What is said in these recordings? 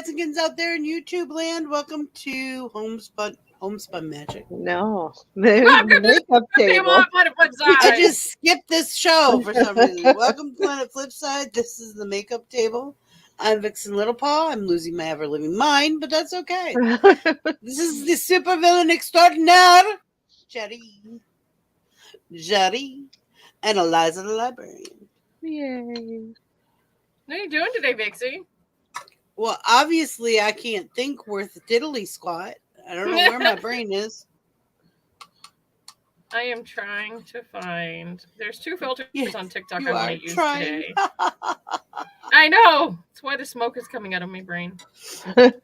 Mexicans out there in YouTube land. Welcome to Homespun Magic. No. The makeup table. I just skipped this show for some reason. Welcome to Planet Flipside. This is the makeup table. I'm Vixen Littlepaw. I'm losing my ever-living mind, but that's okay. This is the supervillain extraordinaire, Jetty, and Eliza the Librarian. Yay. What are you doing today, Vixie? Well, obviously, I can't think worth diddly squat. I don't know where my brain is. I am trying to find. There's two filters on TikTok I want to use trying. today. I know. That's why the smoke is coming out of my brain. But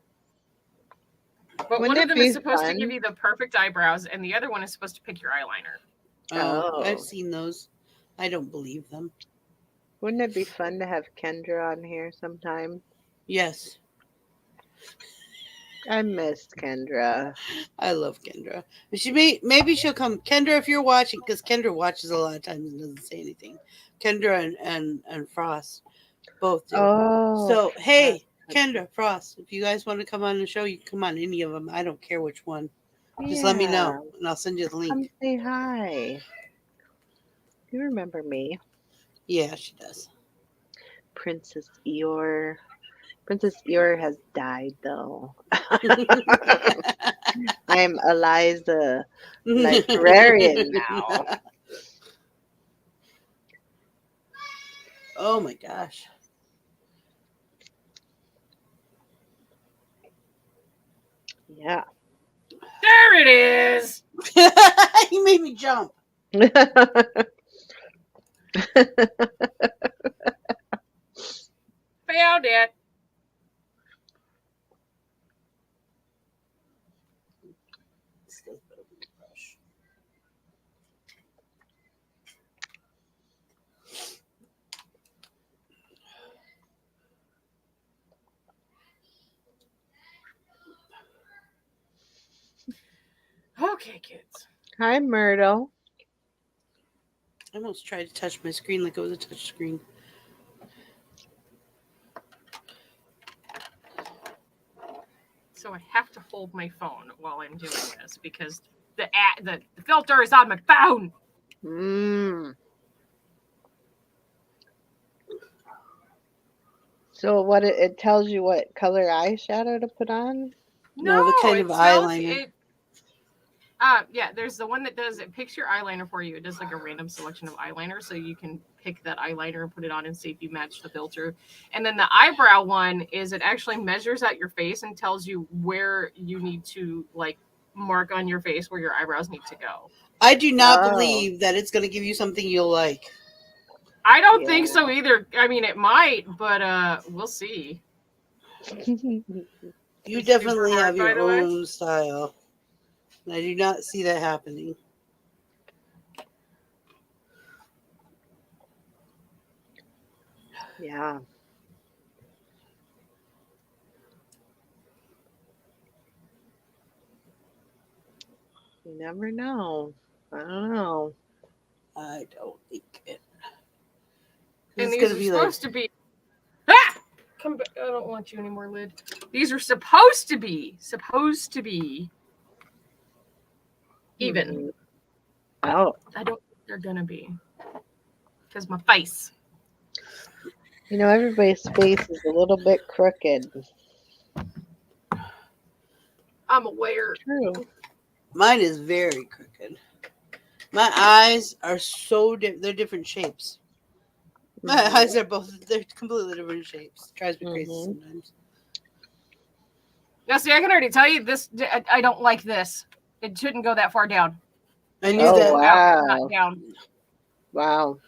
one of them is supposed to give you the perfect eyebrows, and the other one is supposed to pick your eyeliner. Oh, I've seen those. I don't believe them. Wouldn't it be fun to have Kendra on here sometime? Yes. I missed Kendra. I love Kendra. Maybe she'll come. Kendra, if you're watching, because Kendra watches a lot of times and doesn't say anything. Kendra and Frost both do. Oh. So, hey, Kendra, Frost, if you guys want to come on the show, you can come on any of them. I don't care which one. Just let me know, and I'll send you the link. Come say hi. You remember me. Yeah, she does. Princess Eeyore. Princess Eeyore has died, though. I'm Eliza, librarian now. Oh my gosh. Yeah. There it is. You made me jump. Found it. Okay, kids. Hi, Myrtle. I almost tried to touch my screen like it was a touch screen. So I have to hold my phone while I'm doing this because the filter is on my phone. So what it tells you what color eyeshadow to put on? No, the kind of eyeliner. Yeah, there's the one that it picks your eyeliner for you. It does like a random selection of eyeliner, so you can pick that eyeliner and put it on and see if you match the filter. And then the eyebrow one is it actually measures out your face and tells you where you need to mark on your face where your eyebrows need to go. I do not believe that it's going to give you something you'll like. I don't think so either. I mean, it might, but we'll see. You definitely have your own style. I do not see that happening. Yeah. You never know. I don't know. I don't think it. And these are supposed to be. Ah! Come back. I don't want you anymore, Lid. These are supposed to be even. Oh. I don't think they're gonna be. Because my face. You know, everybody's face is a little bit crooked. I'm aware. True. Mine is very crooked. My eyes are they're different shapes. My eyes are they're completely different shapes. It drives me crazy sometimes. Now, see, I can already tell you this. I don't like this. It shouldn't go that far down. I knew that. Wow. Not down. Wow.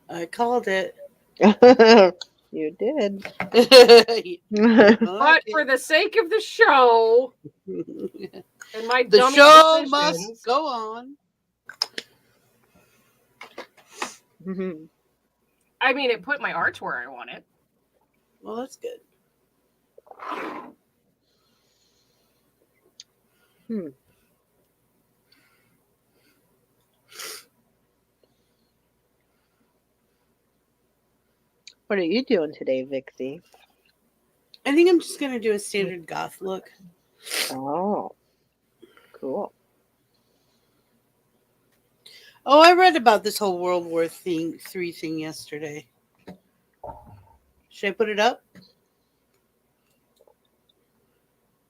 I called it. You did. But for the sake of the show and my the dummy show decisions, must go on. I mean, it put my arch where I want it. Well, that's good. What are you doing today, Vixie? I think I'm just gonna do a standard goth look. Oh, cool. Oh, I read about this whole World War III thing yesterday. Should I put it up?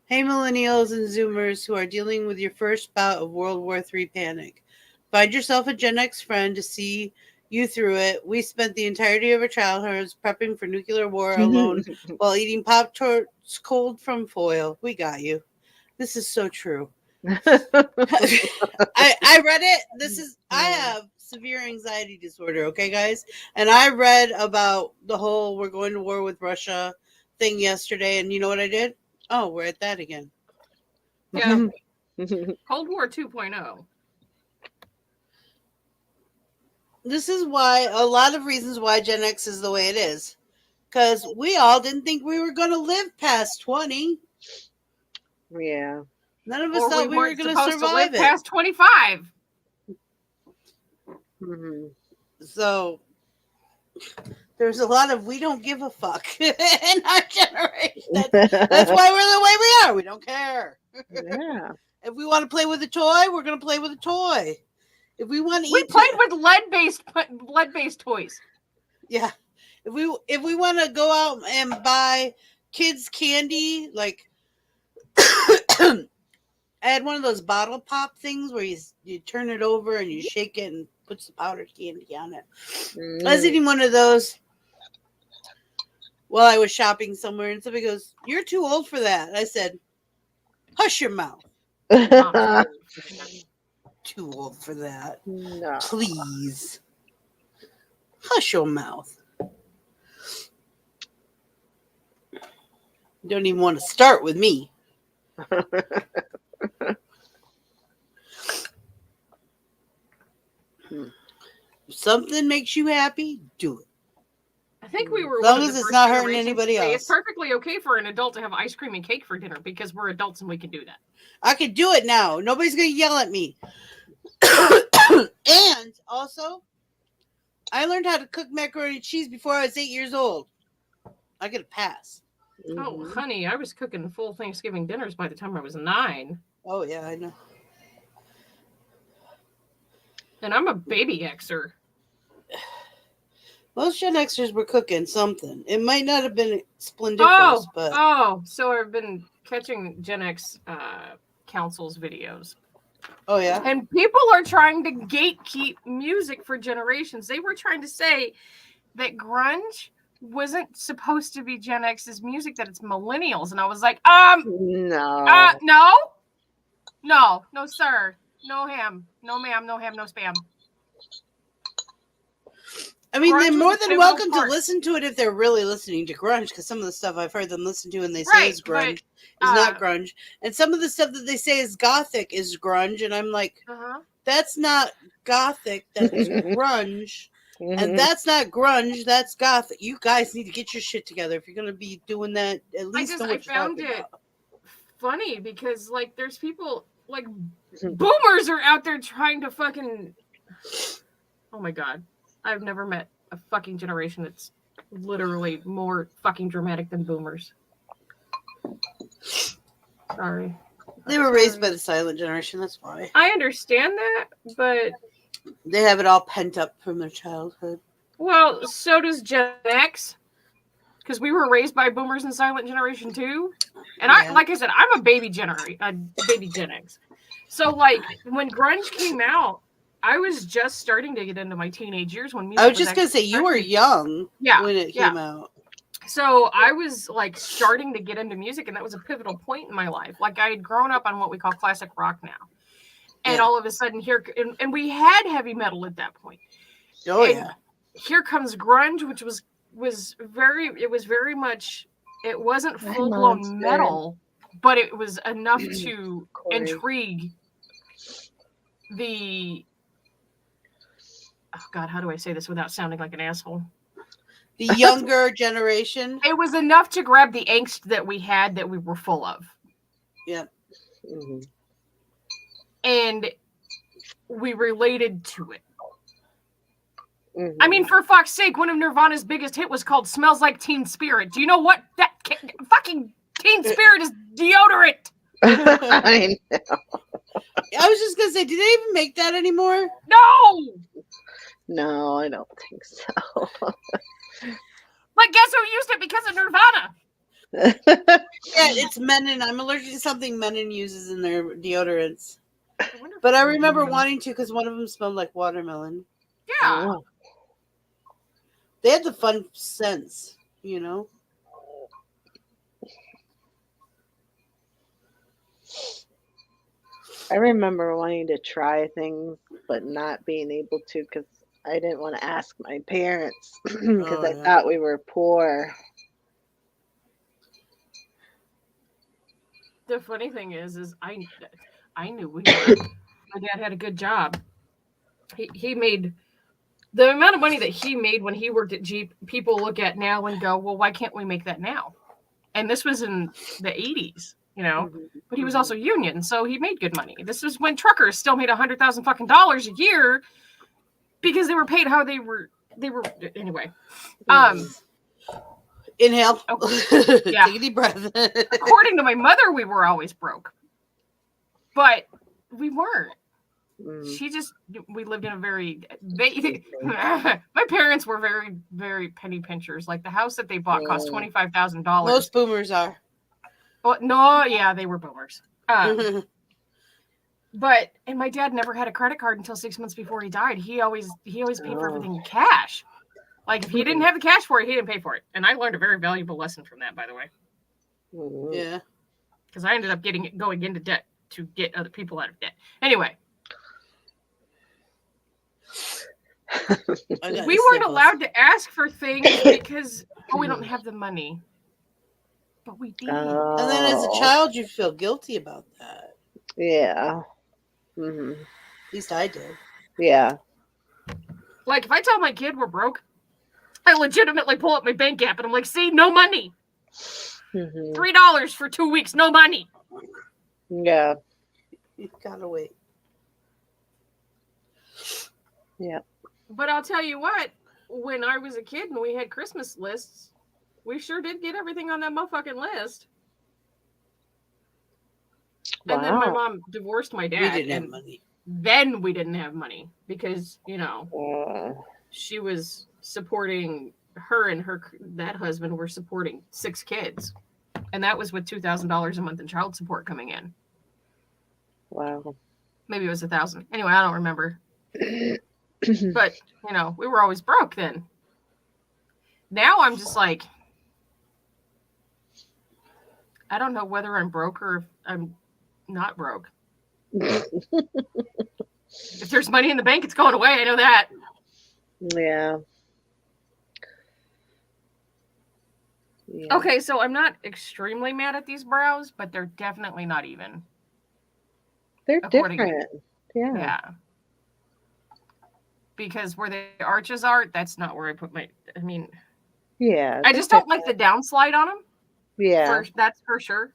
Hey, millennials and Zoomers who are dealing with your first bout of World War III panic. Find yourself a Gen X friend to see you through it. We spent the entirety of our childhoods prepping for nuclear war alone while eating Pop-Tarts cold from foil. We got you. This is so true. I read it. I have severe anxiety disorder, okay, guys? And I read about the whole we're going to war with Russia thing yesterday, and you know what I did? Oh, we're at that again. Yeah. Cold War 2.0. This is why a lot of reasons why Gen X is the way it is. Because we all didn't think we were going to live past 20. Yeah. None of us thought we were going to survive to live it. past 25. Mm-hmm. So there's a lot of we don't give a fuck in our generation. That's why we're the way we are. We don't care. Yeah. If we want to play with a toy, we're going to play with a toy. If we want to We eat, played with lead-based toys. yeah. If we want to go out and buy kids candy, like I had one of those bottle pop things where you turn it over and you shake it and puts the powdered candy on it. I was eating one of those while I was shopping somewhere, and somebody goes, "You're too old for that." I said, "Hush your mouth." Too old for that. No. Please. Hush your mouth. You don't even want to start with me. If something makes you happy, do it. I think we were As long one of as the it's first not hurting generations anybody to say else. It's perfectly okay for an adult to have ice cream and cake for dinner because we're adults and we can do that. I can do it now. Nobody's going to yell at me. And also, I learned how to cook macaroni and cheese before I was 8 years old. I get a pass. Oh, honey, I was cooking full Thanksgiving dinners by the time I was 9. Oh, yeah, I know. And I'm a baby Xer. Most Gen Xers were cooking something. It might not have been splendiferous, but... Oh, so I've been catching Gen X council's videos. Oh, yeah? And people are trying to gatekeep music for generations. They were trying to say that grunge wasn't supposed to be Gen X's music, that it's millennials. And I was like, no. No, sir. No ham. No ma'am. No ham. No spam. I mean, Grunge they're was more a than pivotal welcome part. to listen to it if they're really listening to grunge, because some of the stuff I've heard them listen to and they say is grunge is not grunge. And some of the stuff that they say is gothic is grunge. And I'm like, that's not gothic, that's grunge. And that's not grunge, that's gothic. You guys need to get your shit together. If you're going to be doing that, at least know what you're talking about. Funny because, like, there's people, like, boomers are out there trying to fucking... Oh, my God. I've never met a fucking generation that's literally more fucking dramatic than boomers. Sorry. They were raised by the silent generation, that's why. I understand that, but... They have it all pent up from their childhood. Well, so does Gen X. Because we were raised by boomers and silent generation too. And like I said, I'm a baby Gen X. So, like, when grunge came out, I was just starting to get into my teenage years when music I was just going to say, you were young when it came out. So I was, like, starting to get into music, and that was a pivotal point in my life. Like, I had grown up on what we call classic rock now. And all of a sudden and we had heavy metal at that point. Oh, yeah. Here comes grunge, which was very much, it wasn't full-blown metal, but it was enough to intrigue the... Oh, God, how do I say this without sounding like an asshole? The younger generation. It was enough to grab the angst that we had that we were full of. Yeah. Mm-hmm. And we related to it. Mhm. I mean, for fuck's sake, one of Nirvana's biggest hit was called "Smells Like Teen Spirit." Do you know what that fucking Teen Spirit is? Deodorant. I know. I was just gonna say, do they even make that anymore? No. No, I don't think so. But guess who used it because of Nirvana? Yeah, it's Menon. I'm allergic to something Menon uses in their deodorants. But I remember wanting to because one of them smelled like watermelon. Yeah. Oh. They had the fun scents, you know. I remember wanting to try things, but not being able to because I didn't want to ask my parents because I thought we were poor. The funny thing is I knew we were. My dad had a good job. He made the amount of money that he made when he worked at Jeep. People look at now and go, well, why can't we make that now? And this was in the 80s, you know. But he was also union, so he made good money. This was when truckers still made $100,000 fucking dollars a year because they were paid how they were anyway. Inhale. Okay. Yeah. Take a deep breath. According to my mother, we were always broke. But we weren't. She just, we lived in a very, my parents were very, very penny pinchers. Like the house that they bought cost $25,000. Most boomers are. Well, no, yeah, they were boomers. But, and my dad never had a credit card until 6 months before he died. He always paid for everything in cash. Like if he didn't have the cash for it, he didn't pay for it. And I learned a very valuable lesson from that, by the way. Yeah. Because I ended up going into debt to get other people out of debt. Anyway. We weren't allowed to ask for things because we don't have the money. But we did. And then as a child, you feel guilty about that. Yeah. At least I did. Yeah. Like if I tell my kid we're broke, I legitimately pull up my bank app and I'm like, see, no money. $3 for 2 weeks, no money. Yeah. You gotta wait. Yeah. But I'll tell you what, when I was a kid and we had Christmas lists, we sure did get everything on that motherfucking list. Wow. And then my mom divorced my dad. We didn't have money. Then we didn't have money because, you know, she was supporting her and that husband were supporting 6 kids. And that was with $2,000 a month in child support coming in. Wow. Maybe it was 1,000. Anyway, I don't remember. But, you know, we were always broke then. Now I'm just like, I don't know whether I'm broke or if I'm not broke. If there's money in the bank, it's going away. I know that. Yeah. Okay, so I'm not extremely mad at these brows, but they're definitely not even. They're different. Yeah. Because where the arches are, that's not where I put I mean. Yeah. I just don't like the downslide on them. Yeah. That's for sure.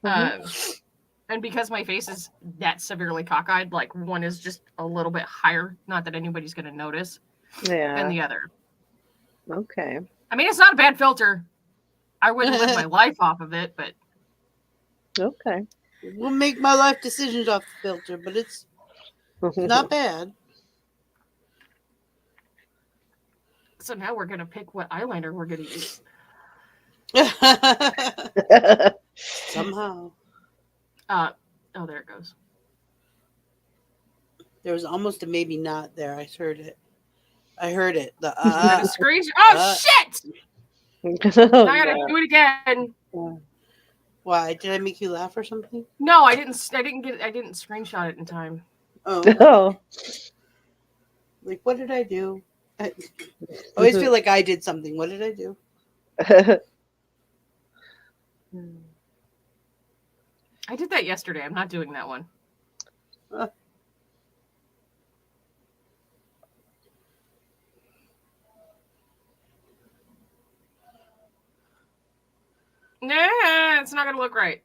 And because my face is that severely cockeyed, like one is just a little bit higher, not that anybody's going to notice, than the other. Okay. I mean, it's not a bad filter. I wouldn't live my life off of it, but. Okay. We'll make my life decisions off the filter, but it's not bad. So now we're going to pick what eyeliner we're going to use. Somehow. Oh, there it goes. There was almost a maybe not there. I heard it. The screenshot. Oh shit! I gotta do it again. Why? Did I make you laugh or something? No, I didn't screenshot it in time. Oh. Like, what did I do? I always feel like I did something. What did I do? I did that yesterday. I'm not doing that one. Nah, it's not going to look right.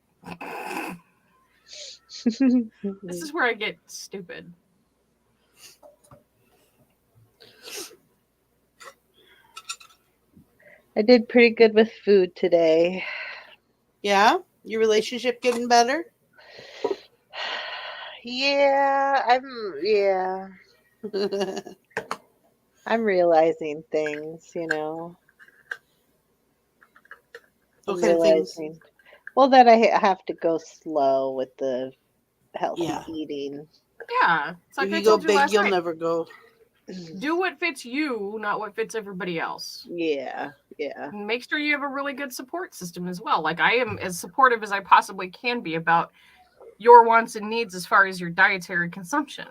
This is where I get stupid. I did pretty good with food today. Yeah? Your relationship getting better? Yeah, I'm realizing things, I'm What kind of things? realizing, well, that I have to go slow with the healthy Yeah. eating. Yeah. It's like If I you go told you big, last you'll night. never go. Do what fits you, not what fits everybody else. Yeah. And make sure you have a really good support system as well. Like I am as supportive as I possibly can be about your wants and needs as far as your dietary consumption.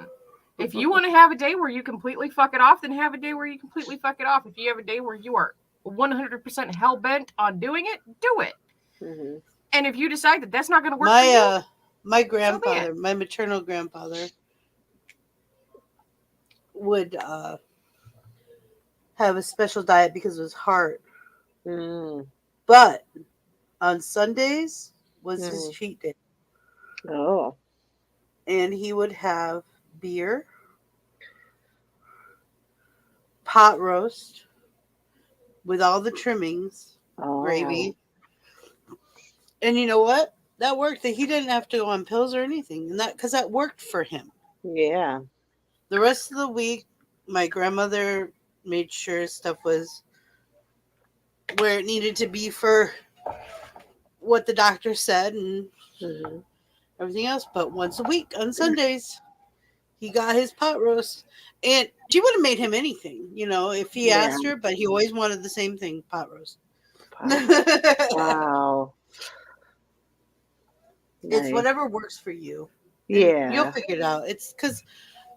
If you want to have a day where you completely fuck it off, then have a day where you completely fuck it off. If you have a day where you are 100% hell bent on doing it, do it. Hmm. And if you decide that that's not going to work for you, My so be grandfather, it. my maternal grandfather, would have a special diet because of his heart. Mm. But on Sundays was his Mm. cheat day. Oh. And he would have beer, pot roast with all the trimmings, Oh. gravy. And you know what? That worked. That he didn't have to go on pills or anything, and that because that worked for him. Yeah. The rest of the week, my grandmother made sure stuff was where it needed to be for what the doctor said and Hmm. everything else. But once a week on Sundays, he got his pot roast. And she would have made him anything, if he Yeah. asked her, but he always wanted the same thing, pot roast. Wow. It's Nice. whatever works for you. And you'll Yeah. figure it out. It's because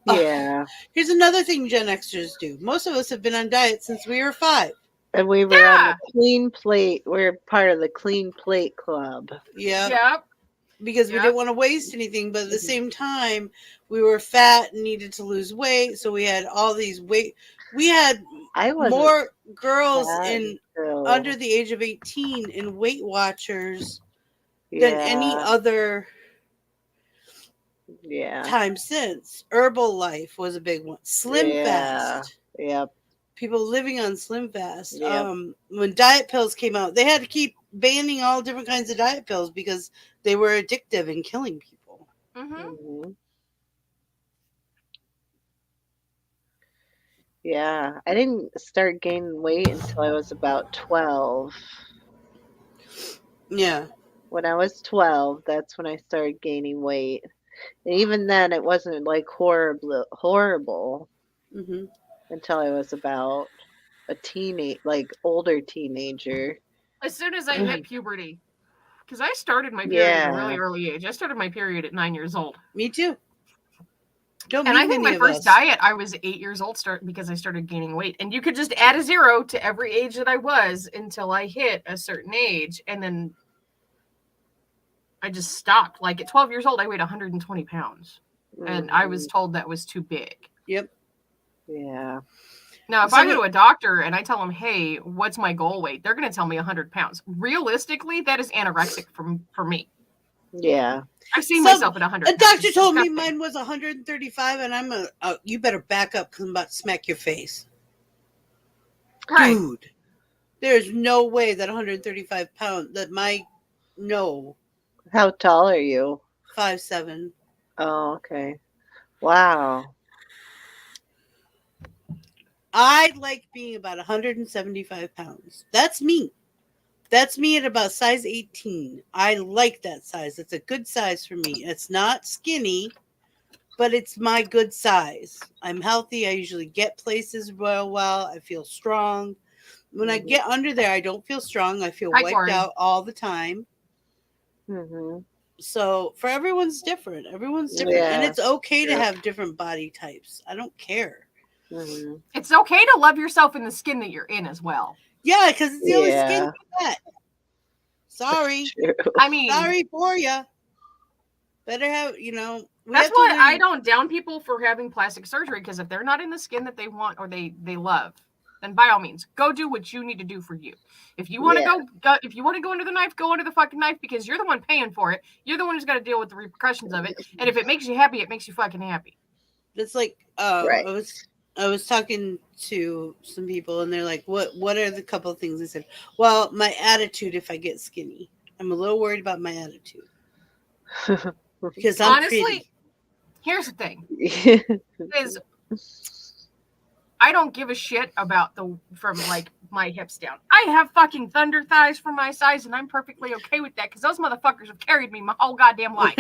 Yeah. here's another thing Gen Xers do. Most of us have been on diet since we were 5. And we were on the Yeah. clean plate. We're part of the clean plate club. Yeah. Yep. Because we Yep. didn't want to waste anything, but at the Mhm. same time, we were fat and needed to lose weight. So we had all these weight. We had I wasn't more girls fat in under until, the age of 18 in Weight Watchers than any yeah, other yeah, time since. Herbalife was a big one. Slim yeah, Fast. yep, People living on Slim Fast. yep. When diet pills came out, they had to keep banning all different kinds of diet pills because they were addictive and killing people. Mm-hmm. Hmm. Yeah, I didn't start gaining weight until I was about 12. Yeah. When I was 12, that's when I started gaining weight. And even then, it wasn't like horrible Hmm. until I was about a older teenager. As soon as I hit puberty, because I started my period at a really Yeah. early age. I started my period at 9 years old. Me too. Don't And meet I think many my of first us. diet, I was 8 years old because I started gaining weight. And you could just add a 0 to every age that I was until I hit a certain age. And then I just stopped. Like at 12 years old, I weighed 120 pounds. And I was Mhm. told that was too big. Yep. Yeah. Now, if I go Some to a doctor and I tell them, hey, what's my goal weight? They're going to tell me 100 pounds. Realistically, that is anorexic for me. Yeah. I've seen some myself at 100 a pounds. doctor It's told me disgusting. mine was 135, and I'm you better back up because I'm about to smack your face, Right. dude. There's no way that 135 pounds that no How tall are you? 5'7". Oh, okay. Wow. I like being about 175 pounds. That's me. That's me at about size 18. I like that size. It's a good size for me. It's not skinny, but it's my good size. I'm healthy. I usually get places well. I feel strong. When I Mhm. get under there, I don't feel strong. I feel Hi, wiped Corey. out all the time. Mhm. So for everyone's different. Everyone's different. And Yeah. it's okay to True. have different body types. I don't care. Mhm. It's okay to love yourself in the skin that you're in as well. Yeah, because it's the only skin Yeah. you get. Sorry. True. I mean, Sorry for you. Better have, we that's have to why I learn. don't down people for having plastic surgery, because if they're not in the skin that they want or they love, then by all means, go do what you need to do for you. If you want to Yeah. if you want to go under the knife, go under the fucking knife, because you're the one paying for it. You're the one who's got to deal with the repercussions of it. And if it makes you happy, it makes you fucking happy. It's like, Right. I was talking to some people, and they're like, "What are the couple of things?" I said, "Well, my attitude. If I get skinny, I'm a little worried about my attitude because I'm Honestly, pretty." here's the thing: is I don't give a shit about from like my hips down. I have fucking thunder thighs for my size, and I'm perfectly okay with that because those motherfuckers have carried me my whole goddamn life.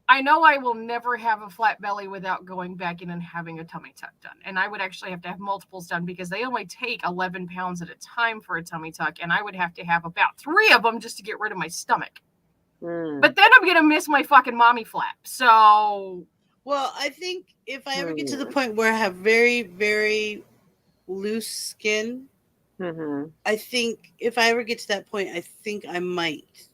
I know I will never have a flat belly without going back in and having a tummy tuck done. And I would actually have to have multiples done because they only take 11 pounds at a time for a tummy tuck. And I would have to have about 3 of them just to get rid of my stomach. But then I'm going to miss my fucking mommy flap. So. Well, I think if I ever get to the point where I have very, very loose skin, I think if I ever get to that point, I think I might.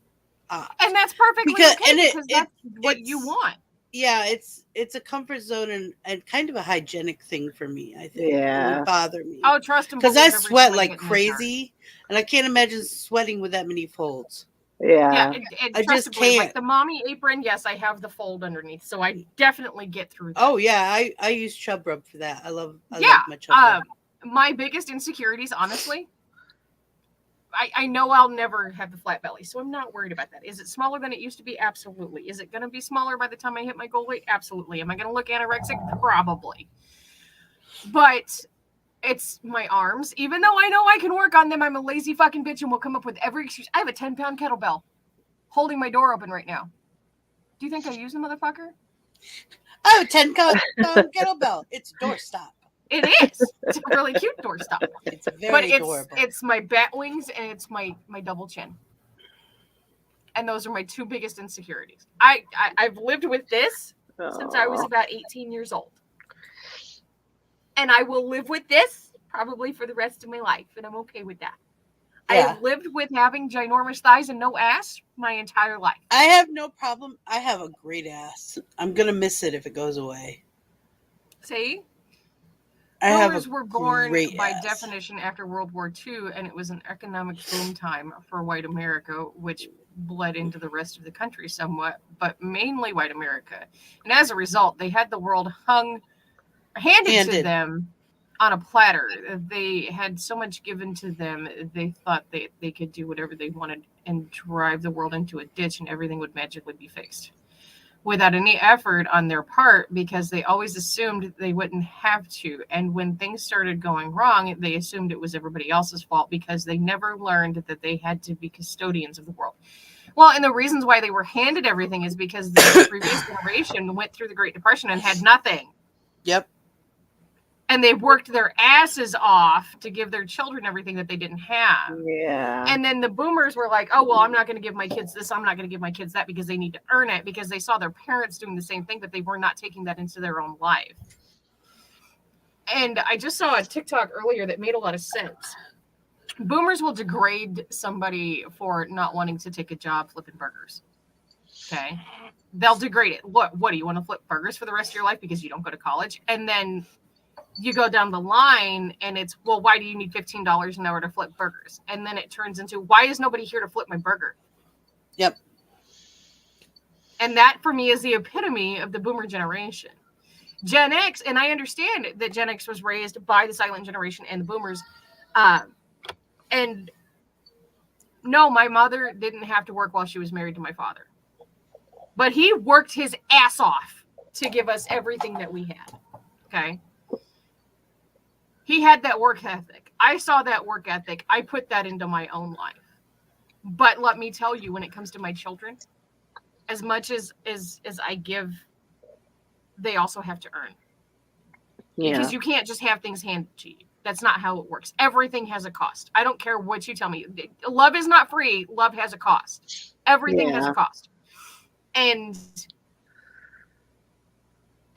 And that's perfectly okay because that's what you want. Yeah, it's a comfort zone and kind of a hygienic thing for me, I think. Yeah. It would bother me. Oh, trust him. Because I sweat like crazy, and I can't imagine sweating with that many folds. Yeah, I just can't. Like the mommy apron, yes, I have the fold underneath, so I definitely get through that. Oh, yeah, I use Chub Rub for that. I love my Chub Rub. My biggest insecurities, honestly, I know I'll never have the flat belly, so I'm not worried about that. Is it smaller than it used to be? Absolutely. Is it going to be smaller by the time I hit my goal weight? Absolutely. Am I going to look anorexic? Probably. But it's my arms. Even though I know I can work on them, I'm a lazy fucking bitch and will come up with every excuse. I have a 10-pound kettlebell holding my door open right now. Do you think I use the motherfucker? Oh, 10-pound kettlebell. It's doorstop. It is. It's a really cute doorstop. It's very adorable. It's my bat wings and it's my double chin. And those are my 2 biggest insecurities. I've lived with this since I was about 18 years old. And I will live with this probably for the rest of my life. And I'm okay with that. Yeah. I've lived with having ginormous thighs and no ass my entire life. I have no problem. I have a great ass. I'm going to miss it if it goes away. See? Boomers were born by definition after World War II, and it was an economic boom time for white America, which bled into the rest of the country somewhat, but mainly white America. And as a result, they had the world handed to them on a platter. They had so much given to them, they thought they could do whatever they wanted and drive the world into a ditch and everything would magically be fixed without any effort on their part, because they always assumed they wouldn't have to. And when things started going wrong, they assumed it was everybody else's fault because they never learned that they had to be custodians of the world. Well, and the reasons why they were handed everything is because the previous generation went through the Great Depression and had nothing. Yep. And they worked their asses off to give their children everything that they didn't have. Yeah. And then the boomers were like, oh, well, I'm not going to give my kids this. I'm not going to give my kids that because they need to earn it, because they saw their parents doing the same thing, but they were not taking that into their own life. And I just saw a TikTok earlier that made a lot of sense. Boomers will degrade somebody for not wanting to take a job flipping burgers. Okay. They'll degrade it. What do you want to flip burgers for the rest of your life because you don't go to college? And then you go down the line and it's, well, why do you need $15 an hour to flip burgers? And then it turns into, why is nobody here to flip my burger? Yep. And that for me is the epitome of the boomer generation. Gen X, and I understand that Gen X was raised by the silent generation and the boomers. And no, my mother didn't have to work while she was married to my father. But he worked his ass off to give us everything that we had. Okay. He had that work ethic. I saw that work ethic. I put that into my own life. But let me tell you, when it comes to my children, as much as I give, they also have to earn. Yeah. Because you can't just have things handed to you. That's not how it works. Everything has a cost. I don't care what you tell me. Love is not free. Love has a cost. Everything has a cost. And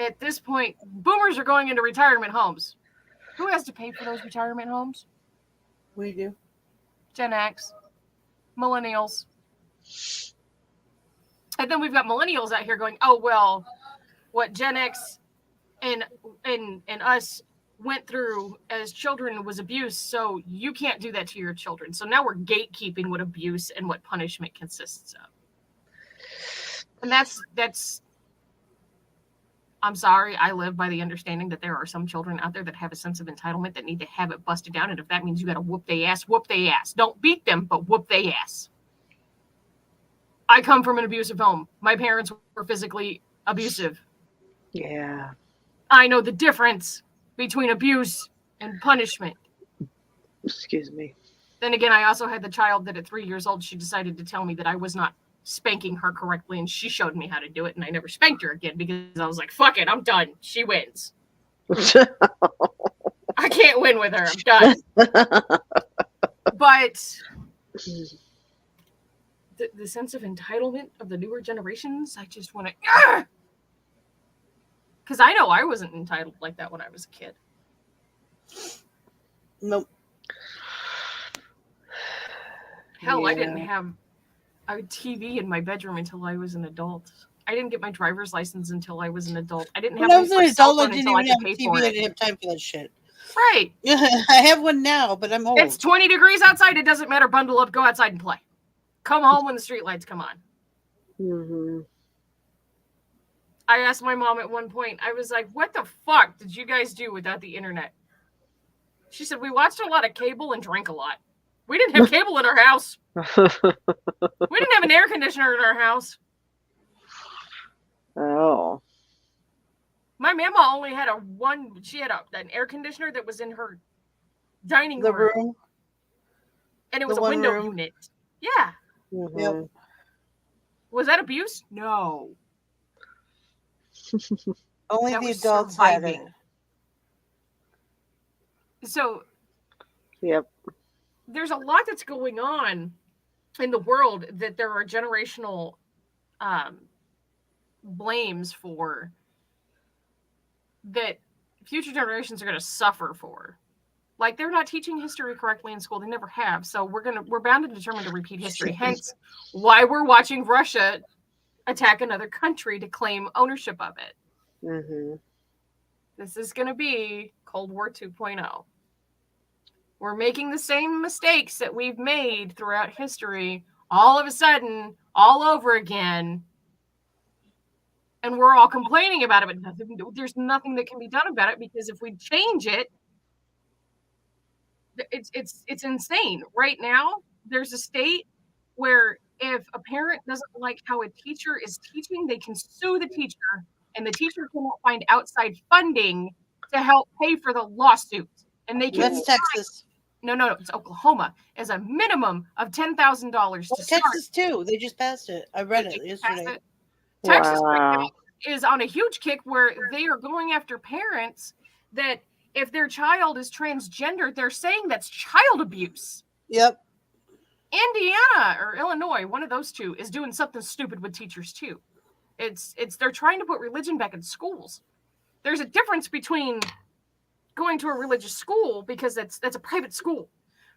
at this point, boomers are going into retirement homes. Who has to pay for those retirement homes? We do. Gen X, millennials. And then we've got millennials out here going, oh, well, what Gen X and us went through as children was abuse, so you can't do that to your children. So now we're gatekeeping what abuse and what punishment consists of. And that's I'm sorry, I live by the understanding that there are some children out there that have a sense of entitlement that need to have it busted down. And if that means you got to whoop their ass, whoop their ass. Don't beat them, but whoop their ass. I come from an abusive home. My parents were physically abusive. Yeah. I know the difference between abuse and punishment. Excuse me. Then again, I also had the child that at 3 years old, she decided to tell me that I was not spanking her correctly, and she showed me how to do it, and I never spanked her again because I was like, fuck it, I'm done. She wins. I can't win with her. I'm done. But the sense of entitlement of the newer generations, I just want to... Because I know I wasn't entitled like that when I was a kid. Nope. Hell, I didn't have a TV in my bedroom until I was an adult. I didn't get my driver's license until I was an adult. I didn't have When I was an adult, I phone didn't until I even could have a pay for TV. I it. didn't have time for that shit. Right. I have one now, but I'm old. It's 20 degrees outside. It doesn't matter. Bundle up. Go outside and play. Come home when the street lights come on. Mm-hmm. I asked my mom at one point, I was like, what the fuck did you guys do without the internet? She said, we watched a lot of cable and drank a lot. We didn't have cable in our house. We didn't have an air conditioner in our house. Oh. My mama only had she had an air conditioner that was in her dining room. And it was a window unit. Yeah. Mm-hmm. Yep. Was that abuse? No. Only That the was adults had it. surviving. So, Yep. there's a lot that's going on in the world that there are generational blames for that future generations are going to suffer for. Like, they're not teaching history correctly in school. They never have. So we're bound and determined to repeat history. Hence why we're watching Russia attack another country to claim ownership of it. Mm-hmm. This is going to be Cold War 2.0. We're making the same mistakes that we've made throughout history all of a sudden, all over again. And we're all complaining about it, but there's nothing that can be done about it, because if we change it, it's insane. Right now, there's a state where if a parent doesn't like how a teacher is teaching, they can sue the teacher, and the teacher cannot find outside funding to help pay for the lawsuit. And they can That's Texas. No, it's Oklahoma, as a minimum of $10,000 to start. Texas too. They just passed it. I read it yesterday. Texas Wow. is on a huge kick where they are going after parents that if their child is transgender, they're saying that's child abuse. Yep. Indiana or Illinois, one of those two, is doing something stupid with teachers too. They're trying to put religion back in schools. There's a difference between going to a religious school, because that's a private school,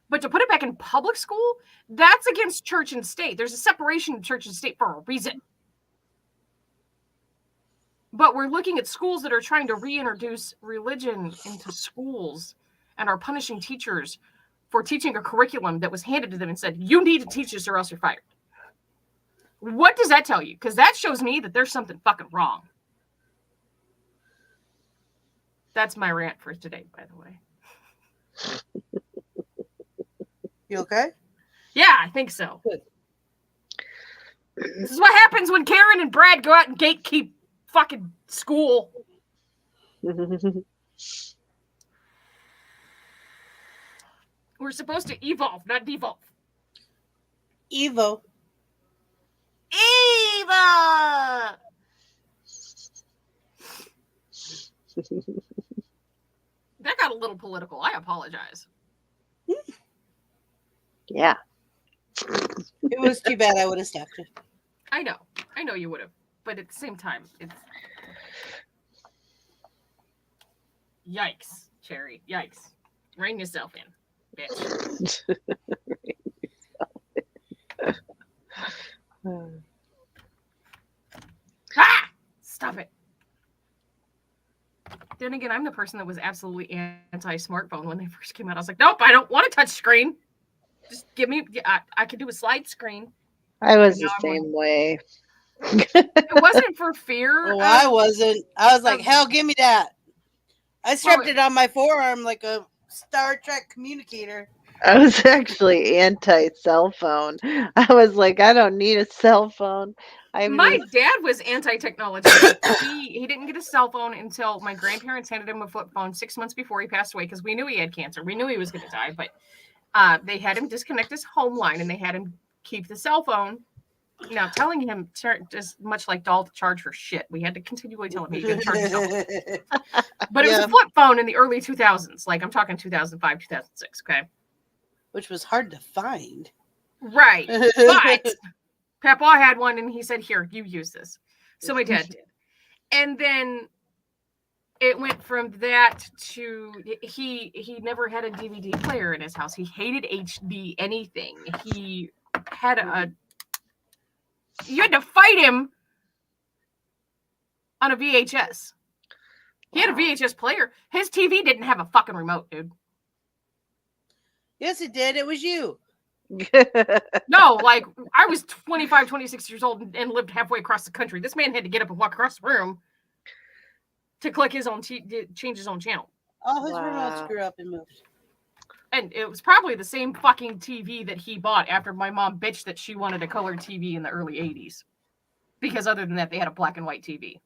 but to put it back in public school, that's against church and state. There's a separation of church and state for a reason. But we're looking at schools that are trying to reintroduce religion into schools and are punishing teachers for teaching a curriculum that was handed to them and said, you need to teach this or else you're fired. What does that tell you? Because that shows me that there's something fucking wrong. That's my rant for today, by the way. You okay? Yeah, I think so. Good. This is what happens when Karen and Brad go out and gatekeep fucking school. We're supposed to evolve, not devolve. Evo. Eva! That got a little political. I apologize. Yeah. It was too bad. I would have stopped it. I know you would have, but at the same time, it's yikes, Cherry. Yikes. Rein yourself in, bitch. Ah! Stop it. Then again, I'm the person that was absolutely anti-smartphone when they first came out. I was like, nope, I don't want a touch screen. Just give me, I can do a slide screen. I was the same way. It wasn't for fear. Oh, I wasn't. I was like, of- hell, give me that. I strapped Well, it on my forearm like a Star Trek communicator. I was actually anti-cell phone. I was like, I don't need a cell phone. my dad was anti-technology. Like he didn't get a cell phone until my grandparents handed him a flip phone 6 months before he passed away because we knew he had cancer. We knew he was going to die, but they had him disconnect his home line and they had him keep the cell phone. Now, telling him just much like doll to charge for shit. We had to continually tell him, "You're going to charge yourself." But it was a flip phone in the early 2000s. Like I'm talking 2005, 2006. Okay, which was hard to find. Right, but Papa had one, and he said, "Here, you use this." So my dad did, and then it went from that to he never had a DVD player in his house. He hated HD anything. He had you had to fight him on a VHS. He had a VHS player. His TV didn't have a fucking remote, dude. Yes, it did. It was you. No, like I was 25, 26 years old and lived halfway across the country. This man had to get up and walk across the room to click his own change his own channel. All his remotes grew up and moved. And it was probably the same fucking TV that he bought after my mom bitched that she wanted a color TV in the early 80s. Because other than that, they had a black and white TV.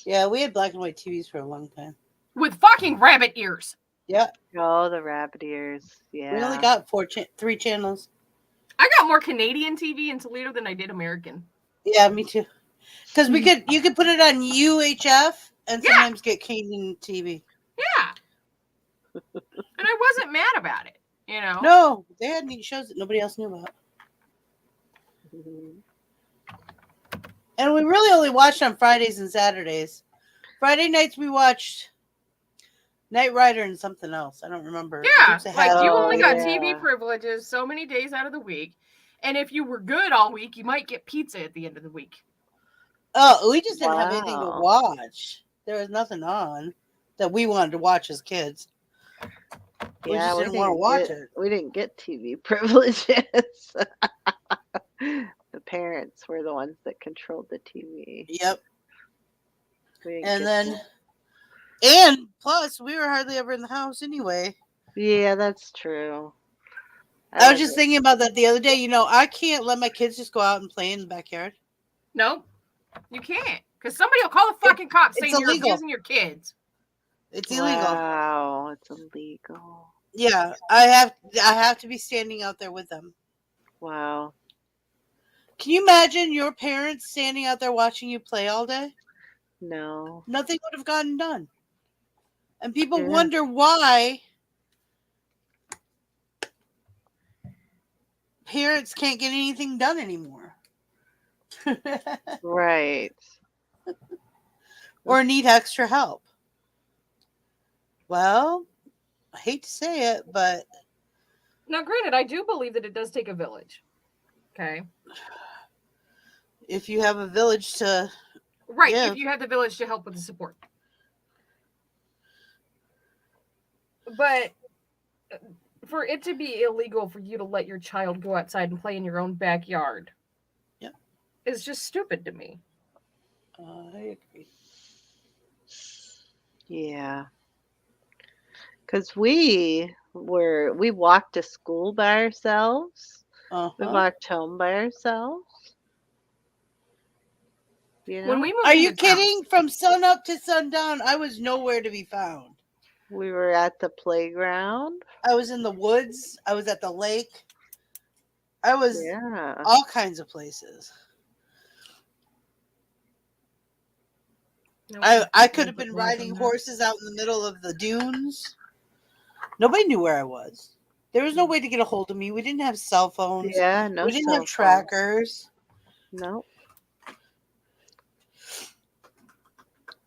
Yeah, we had black and white TVs for a long time. With fucking rabbit ears. Yeah. Oh, the rabbit ears. Yeah. We only got 3 channels. I got more Canadian TV in Toledo than I did American. Yeah, me too. Because you could put it on UHF and sometimes get Canadian TV. Yeah. And I wasn't mad about it, you know? No, they had neat shows that nobody else knew about. And we really only watched on Fridays and Saturdays. Friday nights we watched Knight Rider and something else. I don't remember. Yeah, like you only got TV privileges so many days out of the week. And if you were good all week, you might get pizza at the end of the week. Oh, we just didn't have anything to watch. There was nothing on that we wanted to watch as kids. We just didn't want to watch it. We didn't get TV privileges. The parents were the ones that controlled the TV. Yep. And plus, we were hardly ever in the house anyway. Yeah, that's true. I was just thinking about that the other day. You know, I can't let my kids just go out and play in the backyard. Nope. You can't. Because somebody will call the fucking cops saying you're abusing your kids. It's illegal. Wow, it's illegal. Yeah, I have to be standing out there with them. Wow. Can you imagine your parents standing out there watching you play all day? No. Nothing would have gotten done. And people wonder why parents can't get anything done anymore. Right. Or need extra help. Well, I hate to say it, but... Now, granted, I do believe that it does take a village. Okay? If you have a village to... Right, if you have the village to help with the support. But for it to be illegal for you to let your child go outside and play in your own backyard is just stupid to me. I agree. Yeah. Because we walked to school by ourselves. We walked home by ourselves. You know? When we moved Are you kidding? From sun up to sundown, I was nowhere to be found. We were at the playground. I was in the woods. I was at the lake. I was all kinds of places. I could have been riding horses out in the middle of the dunes. Nobody knew where I was. There was no way to get a hold of me. We didn't have cell phones. Yeah, no. We didn't have trackers. No.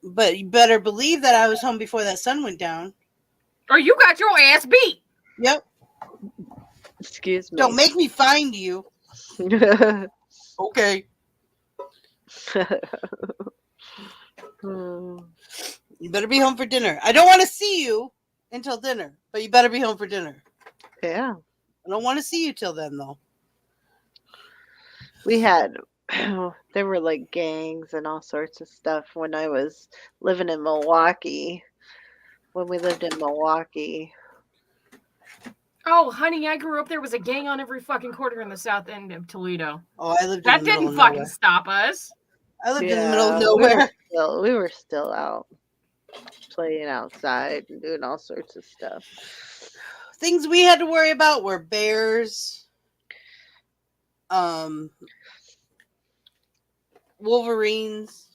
But you better believe that I was home before that sun went down. Or you got your ass beat. Yep. Excuse me. Don't make me find you. Okay. You better be home for dinner. I don't want to see you until dinner, but you better be home for dinner. Yeah. I don't want to see you till then, though. We had there were like gangs and all sorts of stuff when I was living in Milwaukee. When we lived in Milwaukee. Oh, honey, I grew up. There was a gang on every fucking corner in the south end of Toledo. Oh, I lived That in the middle didn't of fucking nowhere. stop us. I lived in the middle of Yeah, nowhere. we were still out playing outside and doing all sorts of stuff. Things we had to worry about were bears, wolverines,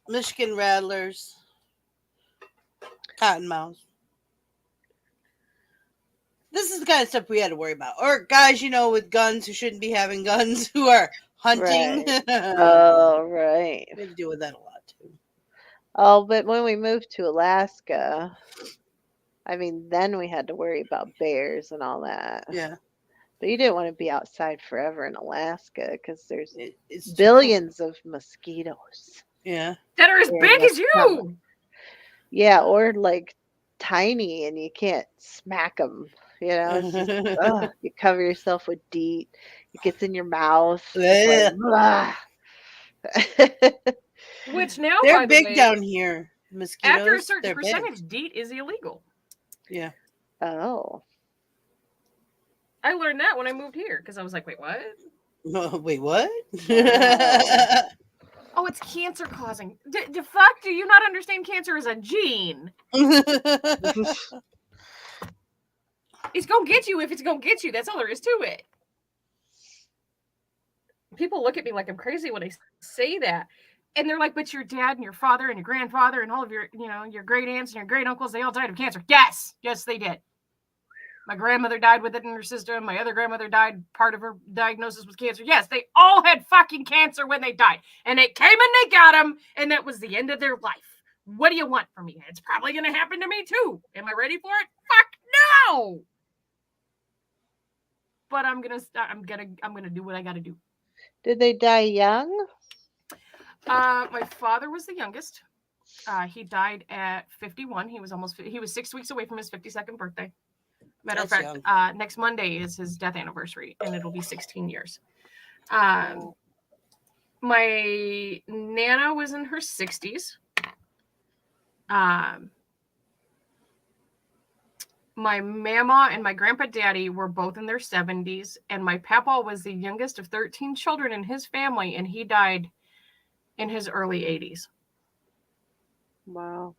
Michigan rattlers, cottonmouths. This is the kind of stuff we had to worry about. Or guys, with guns who shouldn't be having guns who are hunting. Right. Oh, right. We had to deal with that a lot too. Oh, but when we moved to Alaska, I mean, then we had to worry about bears and all that. Yeah. But you didn't want to be outside forever in Alaska because there's It's billions of mosquitoes. Yeah. That are as big as you. Yeah, or like tiny and you can't smack them. It's just, you cover yourself with DEET. It gets in your mouth. Like, which now, they're by big the way, down here. Mosquitoes. After a certain they're percentage, DEET is illegal. Yeah. Oh. I learned that when I moved here because I was like, wait, what? Wait, what? Oh, it's cancer causing. The fuck? Do you not understand cancer is a gene? It's gonna get you if it's gonna get you. That's all there is to it. People look at me like I'm crazy when I say that. And they're like, but your dad and your father and your grandfather and all of your, your great aunts and your great uncles, they all died of cancer. Yes. Yes, they did. My grandmother died with it in her system. My other grandmother died. Part of her diagnosis was cancer. Yes, they all had fucking cancer when they died. And it came and they got them. And that was the end of their life. What do you want from me? It's probably going to happen to me too. Am I ready for it? Fuck no. But I'm going to do what I got to do. Did they die young? My father was the youngest. He died at 51. He was 6 weeks away from his 52nd birthday. Matter of fact, next Monday is his death anniversary, and it'll be 16 years. My Nana was in her 60s. My mama and my grandpa daddy were both in their 70s, and my papa was the youngest of 13 children in his family, and he died in his early 80s. Wow.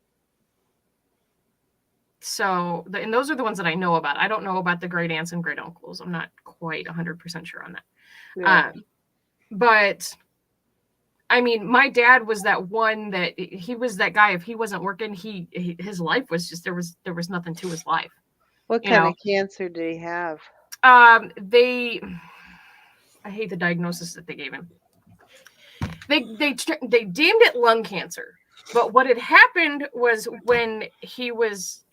So, and those are the ones that I know about. I don't know about the great aunts and great uncles. I'm not quite 100% sure on that. Yeah. But I mean, my dad was that one that he was that guy. If he wasn't working, his life was just there was nothing to his life. What kind of cancer did he have? I hate the diagnosis that they gave him. They deemed it lung cancer. But what had happened was when he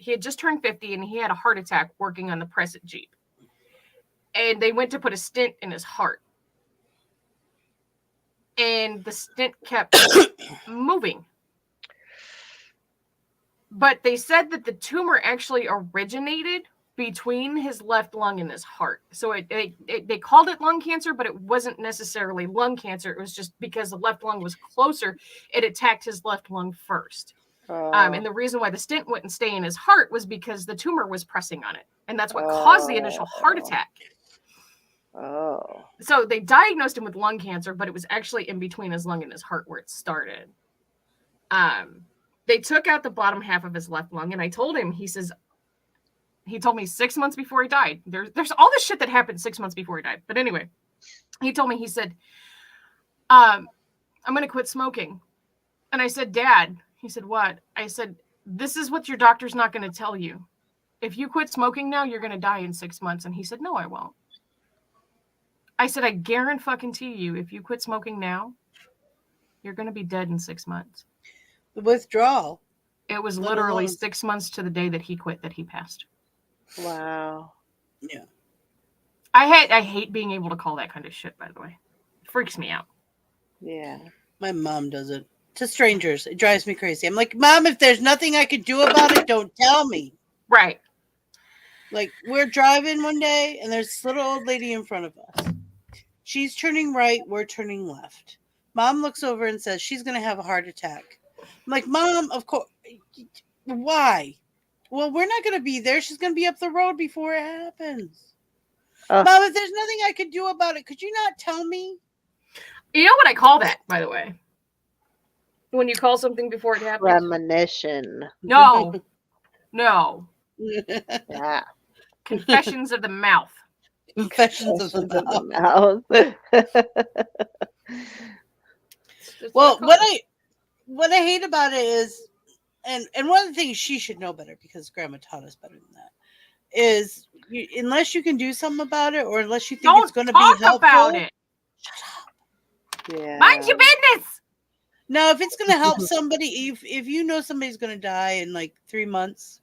had just turned 50 and he had a heart attack working on the press at Jeep. And they went to put a stent in his heart. And the stent kept moving. But they said that the tumor actually originated between his left lung and his heart. So they called it lung cancer, but it wasn't necessarily lung cancer. It was just because the left lung was closer, it attacked his left lung first. And the reason why the stent wouldn't stay in his heart was because the tumor was pressing on it. And that's what caused the initial heart attack. Oh. So they diagnosed him with lung cancer, but it was actually in between his lung and his heart where it started. They took out the bottom half of his left lung, and I told him, he told me 6 months before he died. There's all this shit that happened 6 months before he died. But anyway, he told me, he said, I'm going to quit smoking. And I said, Dad, he said, what? I said, this is what your doctor's not going to tell you. If you quit smoking now, you're going to die in 6 months. And he said, no, I won't. I said, I guarantee you, if you quit smoking now, you're going to be dead in 6 months. The withdrawal. It was literally 6 months to the day that he quit that he passed. Wow. Yeah. I hate being able to call that kind of shit, by the way. It freaks me out. Yeah. My mom does it. To strangers. It drives me crazy. I'm like, Mom, if there's nothing I could do about it, don't tell me. Right. Like, we're driving one day, and there's this little old lady in front of us. She's turning right, we're turning left. Mom looks over and says she's going to have a heart attack. I'm like, Mom, of course. Why? Well, we're not going to be there. She's going to be up the road before it happens. Mom, if there's nothing I could do about it, could you not tell me? You know what I call that, by the way? When you call something before it happens? Premonition. No. No. Yeah. Confessions of the mouth. Confessions of the mouth. mouth. Well, what I hate about it is, and one of the things she should know better because Grandma taught us better than that, is unless you can do something about it or unless you think it's going to be helpful. About it. Shut up. Yeah. Mind your business. Now, if it's going to help somebody, if you know somebody's going to die in like 3 months,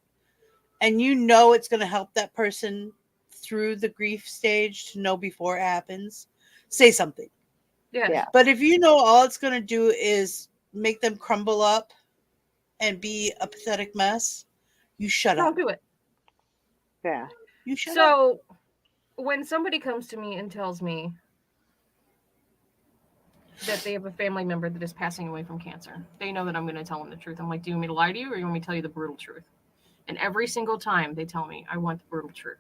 and you know it's going to help that person through the grief stage to know before it happens, say something. Yeah. But if you know all it's going to do is make them crumble up and be a pathetic mess, you shut up. Don't do it. Yeah. You shut up. So, when somebody comes to me and tells me that they have a family member that is passing away from cancer, they know that I'm going to tell them the truth. I'm like, do you want me to lie to you or you want me to tell you the brutal truth? And every single time they tell me, I want the brutal truth.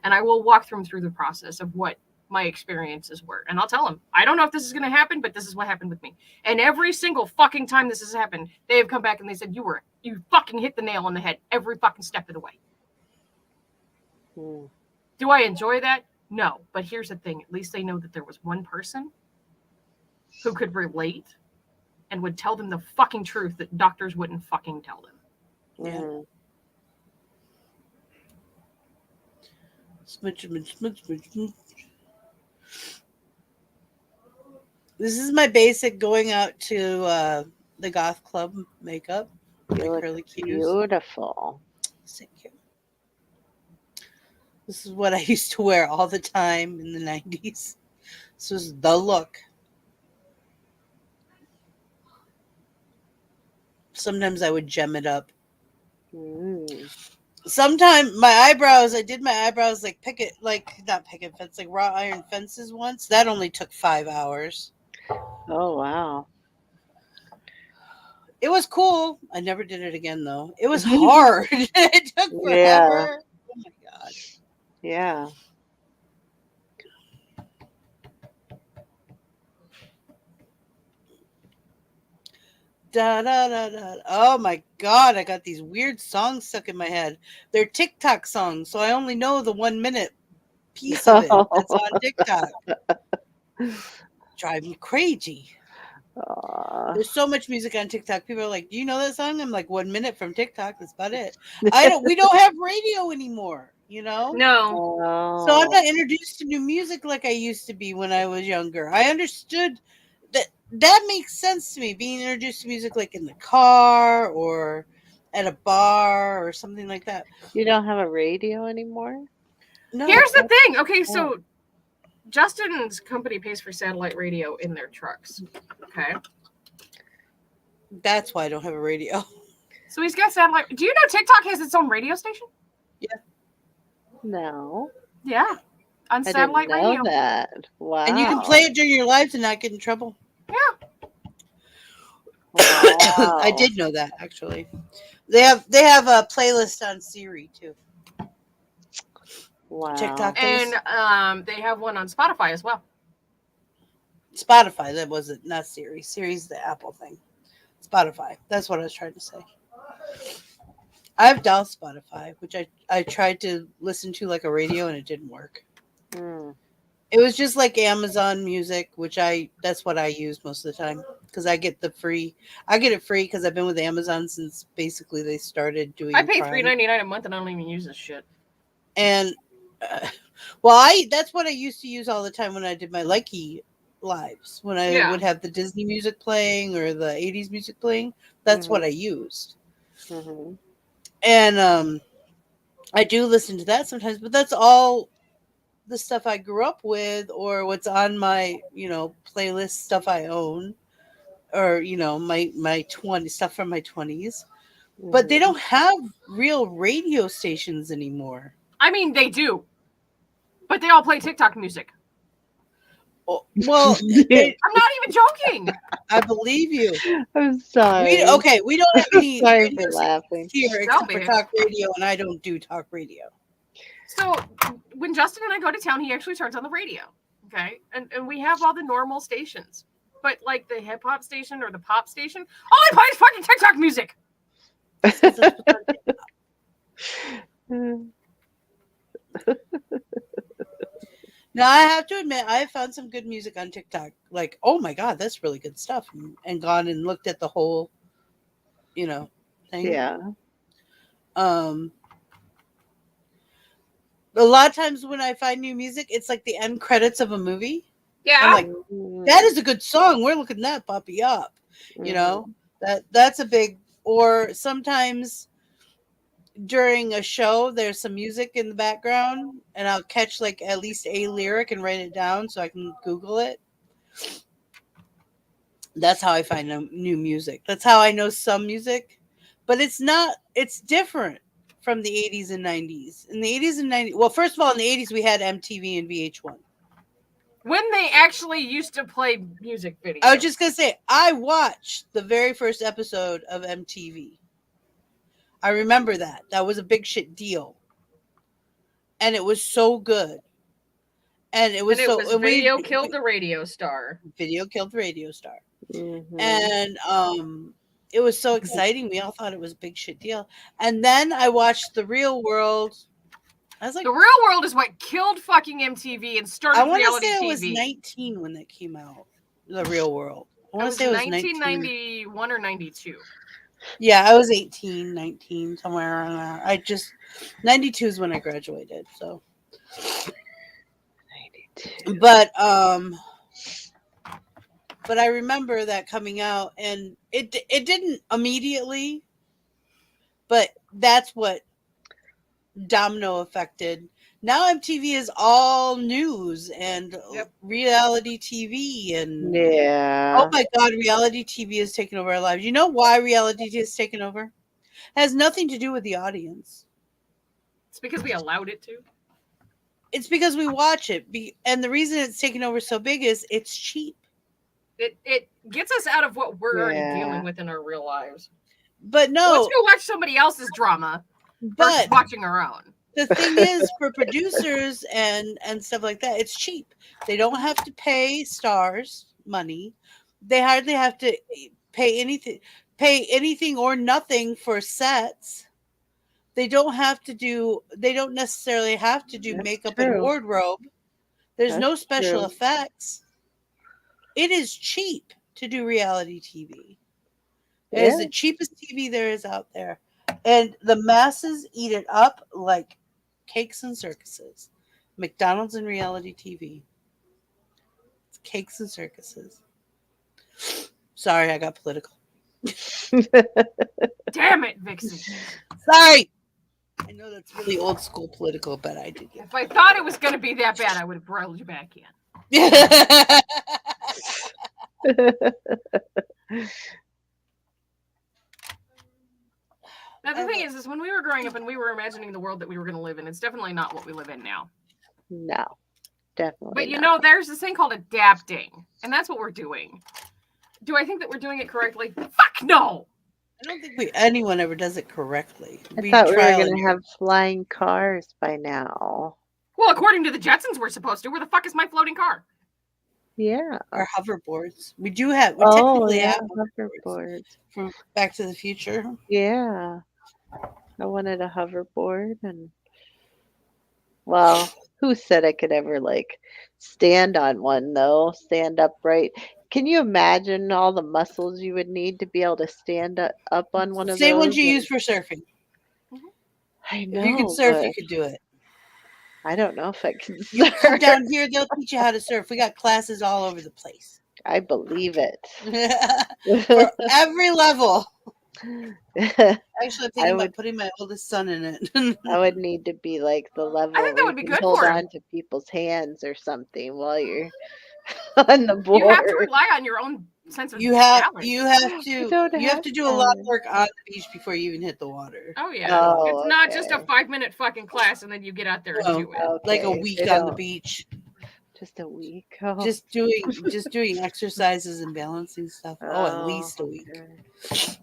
And I will walk them through the process of what my experiences were. And I'll tell them, I don't know if this is going to happen, but this is what happened with me. And every single fucking time this has happened, they have come back and they said, you fucking hit the nail on the head every fucking step of the way. Do I enjoy that? No. But here's the thing. At least they know that there was one person who could relate and would tell them the fucking truth that doctors wouldn't fucking tell them. Yeah. Smudge. This is my basic going out to the goth club makeup. You look beautiful. Thank you. This is what I used to wear all the time in the 90s. This was the look. Sometimes I would gem it up. Sometimes my eyebrows, I did my eyebrows like not picket fence, like wrought iron fences once. That only took 5 hours. Oh, wow. It was cool. I never did it again, though. It was hard. It took forever. Yeah. Oh, my God. Yeah. Da, da, da, da. Oh, my God. I got these weird songs stuck in my head. They're TikTok songs, so I only know the 1 minute piece of it that's on TikTok. Drive me crazy. There's so much music on TikTok. People are like, do you know that song? I'm like, 1 minute from TikTok. That's about it. We don't have radio anymore, you know? No. So I'm not introduced to new music like I used to be when I was younger. I understood that makes sense to me, being introduced to music like in the car or at a bar or something like that. You don't have a radio anymore? No. Here's the thing. Okay, so Justin's company pays for satellite radio in their trucks. Okay. That's why I don't have a radio. So he's got satellite. Do you know TikTok has its own radio station? Yeah. No. Yeah. On satellite radio. I didn't know radio. that. Wow. And you can play it during your lives and not get in trouble. Yeah. Wow. I did know that, actually. They have a playlist on Siri too. Wow. TikTok and they have one on Spotify as well. Spotify, that wasn't not Siri. Siri's the Apple thing. Spotify. That's what I was trying to say. I've dialed Spotify, which I tried to listen to like a radio and it didn't work. It was just like Amazon Music, that's what I use most of the time because I get it free because I've been with Amazon since basically they started doing. I pay $3.99 a month and I don't even use this shit. And that's what I used to use all the time when I did my Likey lives. When I would have the Disney music playing or the 80s music playing, that's what I used. And I do listen to that sometimes, but that's all the stuff I grew up with or what's on my, playlist stuff I own or, my 20 stuff from my 20s. But they don't have real radio stations anymore. I mean, they do. But they all play TikTok music. Well, I'm not even joking. I believe you. I'm sorry. We don't have any Sorry radio for laughing. here Don't except for be. talk radio, and I don't do talk radio. So when Justin and I go to town, he actually turns on the radio. Okay. And we have all the normal stations. But like the hip hop station or the pop station, all I play is fucking TikTok music. Now, I have to admit, I have found some good music on TikTok. Like, oh my God, that's really good stuff. And gone and looked at the whole, thing. Yeah. A lot of times when I find new music, it's like the end credits of a movie. Yeah. I'm like, that is a good song. We're looking that puppy up. That's a big, or sometimes during a show, there's some music in the background, and I'll catch like at least a lyric and write it down so I can Google it. That's how I find new music. That's how I know some music, but it's different from the 80s and 90s. In the 80s and 90s, well, first of all, in the 80s, we had MTV and VH1. When they actually used to play music videos. I was just going to say, I watched the very first episode of MTV. I remember that. That was a big shit deal. And it was so good. And it was video killed the radio star. Video killed the radio star. Mm-hmm. And it was so exciting. We all thought it was a big shit deal. And then I watched The Real World. I was like, The Real World is what killed fucking MTV and started reality TV. I want to say I was 19 when that came out. The Real World. I want to say it was 1991 or 92. Yeah, I was 18, 19, somewhere around there. 92 is when I graduated, so. 92. But I remember that coming out, and it didn't immediately, but that's what domino affected. Now MTV is all news and reality TV and oh my God, reality TV has taken over our lives. You know why reality TV has taken over? It has nothing to do with the audience. It's because we allowed it to. It's because we watch it. And the reason it's taken over so big is it's cheap. It gets us out of what we're already dealing with in our real lives. But no. Let's go watch somebody else's drama versus watching our own. The thing is, for producers and stuff like that, it's cheap. They don't have to pay stars money. They hardly have to pay anything or nothing for sets. They don't necessarily have to do makeup and wardrobe. There's no special effects. It is cheap to do reality TV. It is the cheapest TV there is out there. And the masses eat it up like cakes and circuses. McDonald's and reality TV. It's cakes and circuses. Sorry, I got political. Damn it, Vixen. Sorry. I know that's really old school political, but I did get If I thought it was going to be that bad, I would have brought you back in. Now, the thing is when we were growing up and we were imagining the world that we were going to live in, it's definitely not what we live in now. No, definitely But, not. There's this thing called adapting, and that's what we're doing. Do I think that we're doing it correctly? Fuck no! I don't think anyone ever does it correctly. I thought we were going to have flying cars by now. Well, according to the Jetsons, we're supposed to. Where the fuck is my floating car? Yeah. Our hoverboards. We technically have hoverboards. From Back to the Future. Yeah. I wanted a hoverboard, and well, who said I could ever stand on one though? Stand upright. Can you imagine all the muscles you would need to be able to stand up on one of those? Same ones you use for surfing. I know. If you can surf, you could do it. I don't know if I can You surf. come down here, they'll teach you how to surf. We got classes all over the place. I believe it. For every level. Actually, I'm thinking about putting my oldest son in it. I would need to be the level I think that would be good hold for him. on to people's hands or something while you're on the board. You have to rely on your own sense of You have balance. to do a lot of work on the beach before you even hit the water. Oh yeah, Oh, it's not just a 5-minute fucking class and then you get out there and do it. Like a week on the beach. Just a week. Oh. Just doing exercises and balancing stuff. Oh, at least a week. Okay.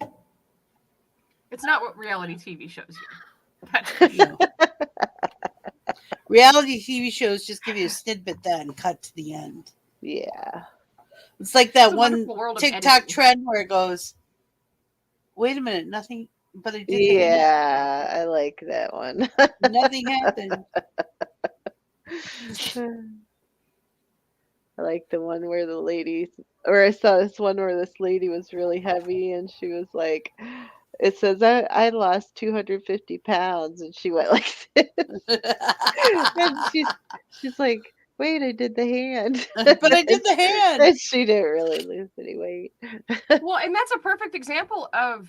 It's not what reality TV shows you. That's for sure. No. Reality TV shows just give you a snippet then cut to the end. Yeah. It's like that It's a one wonderful world of TikTok editing. trend where it goes, wait a minute, nothing, but I did the hand. Yeah, I like that one. Nothing happened. I like the one where the lady, or I saw this one where this lady was really heavy and she was like, it says, I lost 250 pounds. And she went like this. And she's like, wait, I did the hand. But I did the hand. And she didn't really lose any weight. Well, and that's a perfect example of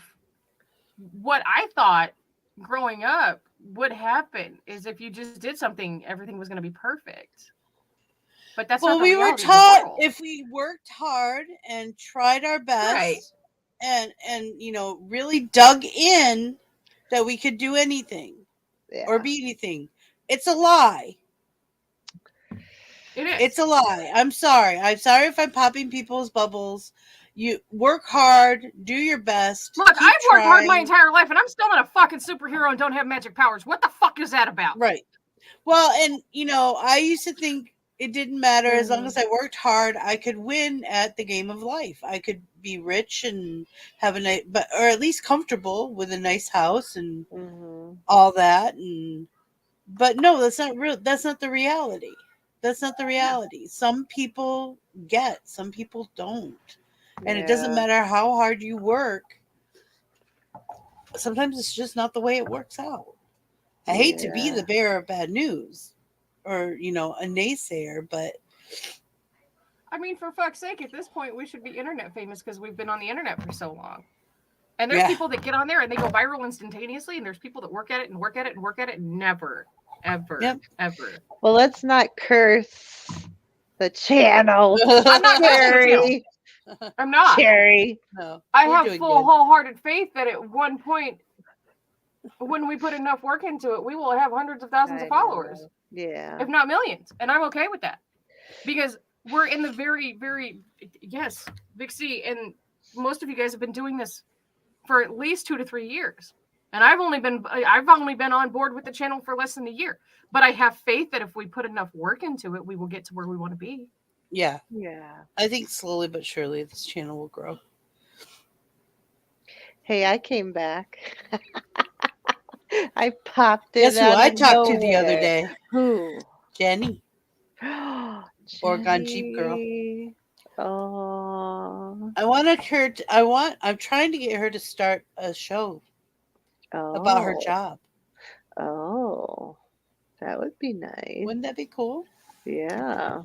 what I thought growing up would happen is if you just did something, everything was going to be perfect. But that's not the we were reality of the taught world. if we worked hard and tried our best Right. and really dug in that we could do anything or Yeah. be anything. It's a lie. It is. It's a lie. I'm sorry if I'm popping people's bubbles. You work hard, do your best. Look, keep I've worked hard my trying. entire life, and I'm still not a fucking superhero and don't have magic powers. What the fuck is that about? Right. Well, and I used to think it didn't matter as long as I worked hard. I could win at the game of life. I could be rich and have a nice, or at least comfortable with a nice house and all that. But no, that's not real. That's not the reality. That's not the reality. Some people some people don't. And it doesn't matter how hard you work. Sometimes it's just not the way it works out. I hate to be the bearer of bad news or, a naysayer, but. I mean, for fuck's sake, at this point, we should be internet famous because we've been on the internet for so long. And there's people that get on there and they go viral instantaneously. And there's people that work at it and work at it and work at it. Never, ever, ever. Well, let's not curse the channel. I'm not Cherry. I'm not. Cherry. No, I have full wholehearted faith that at one point, when we put enough work into it, we will have hundreds of thousands of followers. Yeah. If not millions. And I'm okay with that. Because we're in the very, very, yes, Big C. And most of you guys have been doing this for at least 2 to 3 years. And I've only been on board with the channel for less than a year. But I have faith that if we put enough work into it, we will get to where we want to be. Yeah. Yeah. I think slowly but surely this channel will grow. Hey, I came back. I popped it. Guess who I talked to the other day? Who? Jenny. Oregon Jeep girl. Oh. I'm trying to get her to start a show about her job. Oh. That would be nice. Wouldn't that be cool? Yeah.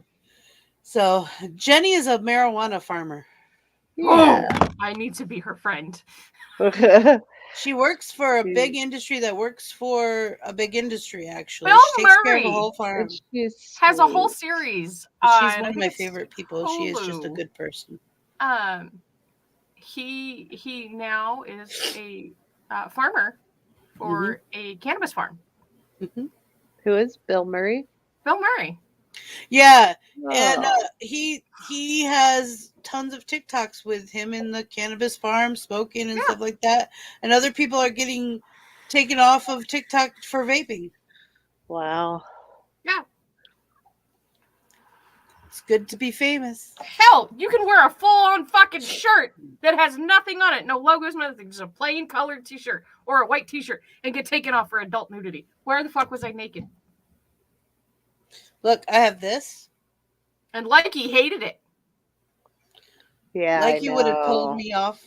So Jenny is a marijuana farmer. Yeah. Oh, I need to be her friend. She works for a big industry that works for a big industry, actually. Bill she takes care of Murray the whole farm. Has a whole series. She's one of my favorite people. Hulu. She is just a good person. He now is a farmer for a cannabis farm. Who is Bill Murray? Bill Murray. Yeah, and he has tons of TikToks with him in the cannabis farm smoking and stuff like that. And other people are getting taken off of TikTok for vaping. Wow. Yeah. It's good to be famous. Hell, you can wear a full-on fucking shirt that has nothing on it, no logos, nothing, just a plain colored t-shirt or a white t-shirt and get taken off for adult nudity. Where the fuck was I naked? Look, I have this. And Likey hated it. Yeah, Likey would have pulled me off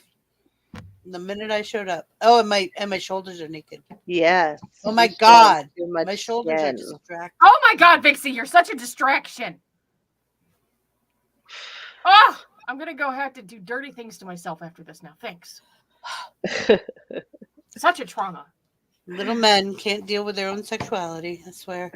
the minute I showed up. Oh, and my shoulders are naked. Yes. Oh my God. My shoulders are distracted. Oh my God, Vixie, you're such a distraction. Oh, I'm going to go have to do dirty things to myself after this now. Thanks. Such a trauma. Little men can't deal with their own sexuality, I swear.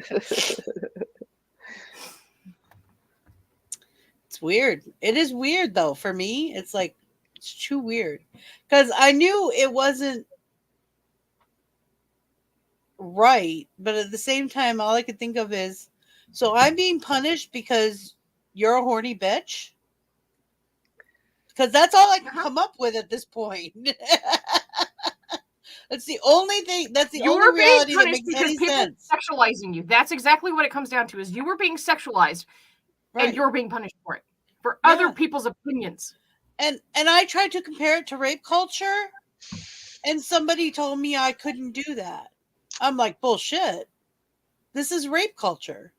It's weird. It is weird, though. For me, it's like, it's too weird. Because I knew it wasn't right, but at the same time, all I could think of is So I'm being punished because you're a horny bitch? Because that's all I can come up with at this point. That's the only thing. That's the only You're being reality that punished makes because any people sense. are sexualizing you. That's exactly what it comes down to. Is you were being sexualized, Right. and you're being punished for it, for Yeah. other people's opinions. And I tried to compare it to rape culture, and somebody told me I couldn't do that. I'm like, bullshit. This is rape culture.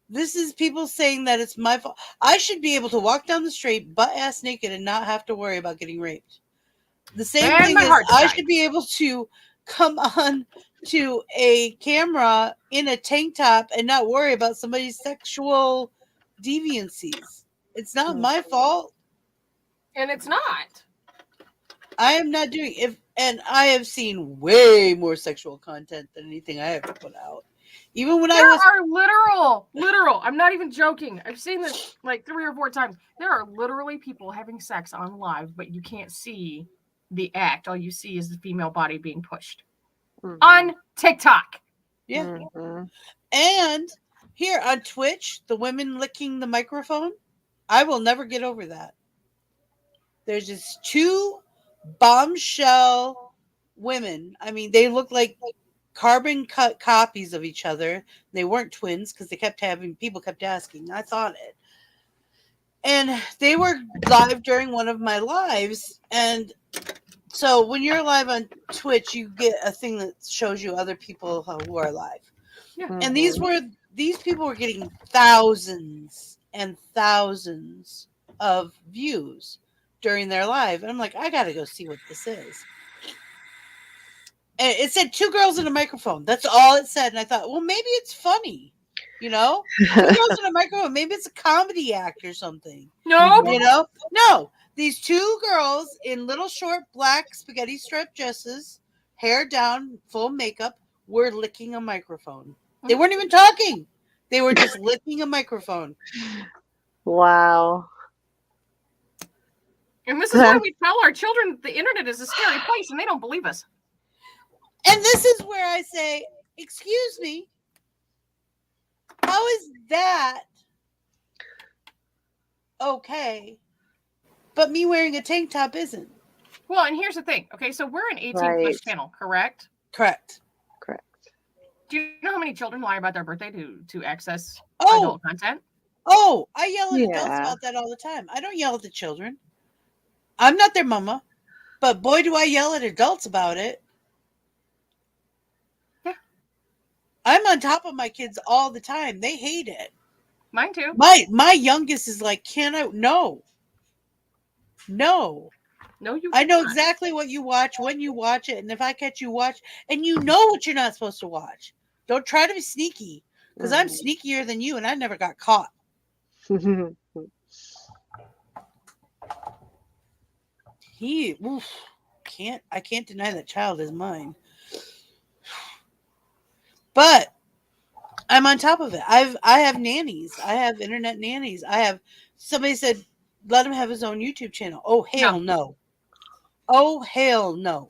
This is people saying that it's my fault. I should be able to walk down the street butt ass naked and not have to worry about getting raped. The same And thing my is heart I decides. should be able to come on to a camera in a tank top and not worry about somebody's sexual deviancies. It's not my fault. And it's not. I am not doing if and I have seen way more sexual content than anything I ever put out. Even when I There was are literal, I'm not even joking. I've seen this like 3 or 4 times. There are literally people having sex on live, but you can't see the act. All you see is the female body being pushed on TikTok. yeah. Mm-hmm. And here on Twitch, the women licking the microphone, I will never get over that. There's just two bombshell women. I mean, they look like carbon cut copies of each other. They weren't twins because people kept asking. I thought it. And they were live during one of my lives. And so when you're live on Twitch, you get a thing that shows you other people who are live. Yeah. And these people were getting thousands and thousands of views during their live. And I'm like, I gotta go see what this is. And it said 2 girls in a microphone. That's all it said. And I thought, well, maybe it's funny. You know? 2 girls in a microphone. Maybe it's a comedy act or something. No. You know? No. These 2 girls in little short black spaghetti striped dresses, hair down, full makeup, were licking a microphone. They weren't even talking. They were just licking a microphone. Wow. And this is why we tell our children that the internet is a scary place, and they don't believe us. And this is where I say, excuse me, how is that okay, but me wearing a tank top isn't? Well, and here's the thing. Okay, so we're an 18 plus channel, correct? Correct. Do you know how many children lie about their birthday to access Oh, adult content? oh, I yell at adults about that all the time. I don't yell at the children. I'm not their mama, but boy, do I yell at adults about it. Yeah. I'm on top of my kids all the time. They hate it. Mine too. My youngest is like, no. No, you I know cannot. exactly what you watch, when you watch it, and if I catch you watch, and you know what you're not supposed to watch. Don't try to be sneaky, because I'm sneakier than you, and I never got caught. I can't deny that child is mine. But I'm on top of it. I have nannies. I have internet nannies. Somebody said, let him have his own YouTube channel. Oh, hell no. Oh, hell no.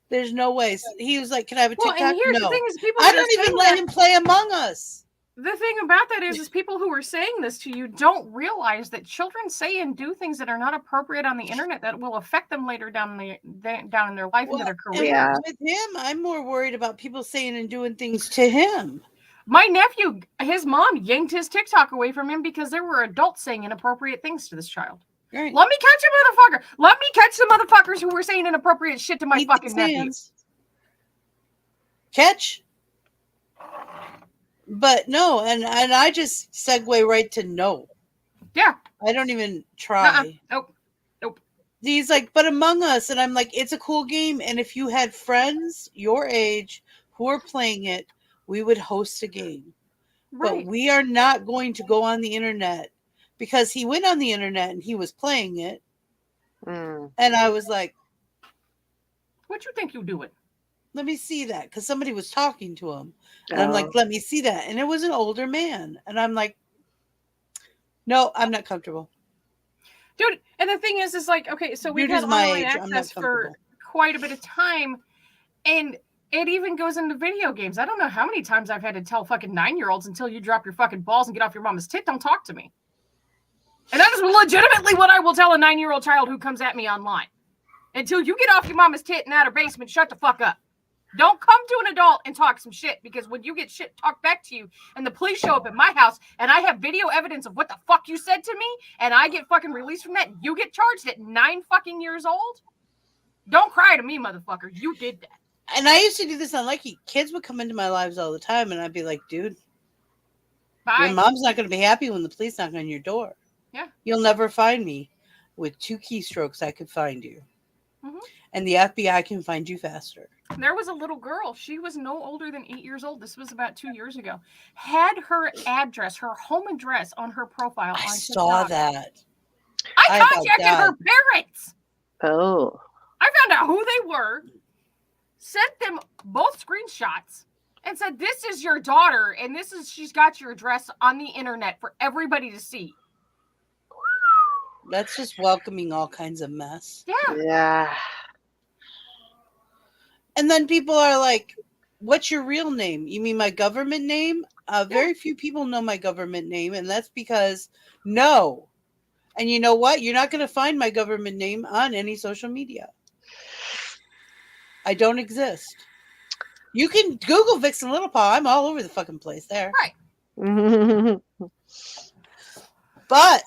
There's no way. He was like, can I have a TikTok? And here's no. the thing is people I don't even let him play Among Us. The thing about that is people who are saying this to you don't realize that children say and do things that are not appropriate on the internet that will affect them later down in their life and their career. With him, I'm more worried about people saying and doing things to him. My nephew, his mom yanked his TikTok away from him because there were adults saying inappropriate things to this child. Right. Let me catch a motherfucker. Let me catch some motherfuckers who were saying inappropriate shit to my fucking nephew. Catch. But no, and I just segue right to no. Yeah. I don't even try. Nope. He's like, but Among Us, and I'm like, it's a cool game, and if you had friends your age who are playing it, we would host a game. Right. But we are not going to go on the internet, because he went on the internet and he was playing it. And I was like, what you think you're doing? Let me see that, because somebody was talking to him. And I'm like, let me see that. And it was an older man. And I'm like, no, I'm not comfortable. Dude, and the thing is like, okay, so we've had online access for quite a bit of time. And It even goes into video games. I don't know how many times I've had to tell fucking 9-year-olds until you drop your fucking balls and get off your mama's tit, don't talk to me. And that is legitimately what I will tell a 9-year-old child who comes at me online. Until you get off your mama's tit in outer basement, shut the fuck up. Don't come to an adult and talk some shit, because when you get shit talked back to you and the police show up at my house and I have video evidence of what the fuck you said to me and I get fucking released from that and you get charged at 9 fucking years old, don't cry to me, motherfucker. You did that. And I used to do this on Lucky. Kids would come into my lives all the time, and I'd be like, dude, Bye. your mom's not going to be happy when the police knock on your door. Yeah. You'll never find me. With 2 keystrokes, I could find you. Mm-hmm. And the FBI can find you faster. There was a little girl. She was no older than 8 years old. This was about 2 years ago. Had her address, her home address on her profile. I on saw TikTok. that. I contacted her parents. Oh. I found out who they were, sent them both screenshots, and said, this is your daughter, and she's got your address on the internet for everybody to see. That's just welcoming all kinds of mess. Yeah. Yeah. And then people are like, what's your real name? You mean my government name? Very few people know my government name, and that's because no. And you know what? You're not going to find my government name on any social media. I don't exist. You can Google Vixen Little Paw. I'm all over the fucking place there. Right. But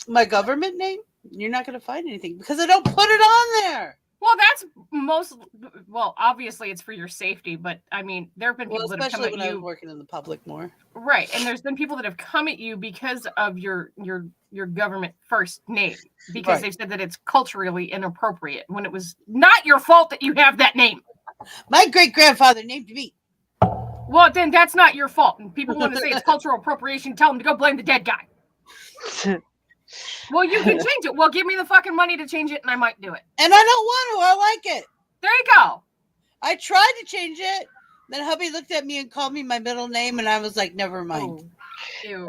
my government name, you're not going to find anything because I don't put it on there. Well, that's obviously it's for your safety, but I mean, there have been people that have come especially at when I was you. working in the public more. Right. And there's been people that have come at you because of your government first name, because Right. they've said that it's culturally inappropriate when it was not your fault that you have that name. My great-grandfather named me. Well, then that's not your fault. And people want to say it's cultural appropriation. Tell them to go blame the dead guy. Well, you can change it. Well, give me the fucking money to change it and I might do it. And I don't want to. I like it. There you go. I tried to change it. Then hubby looked at me and called me my middle name, and I was like, never mind. Oh, ew.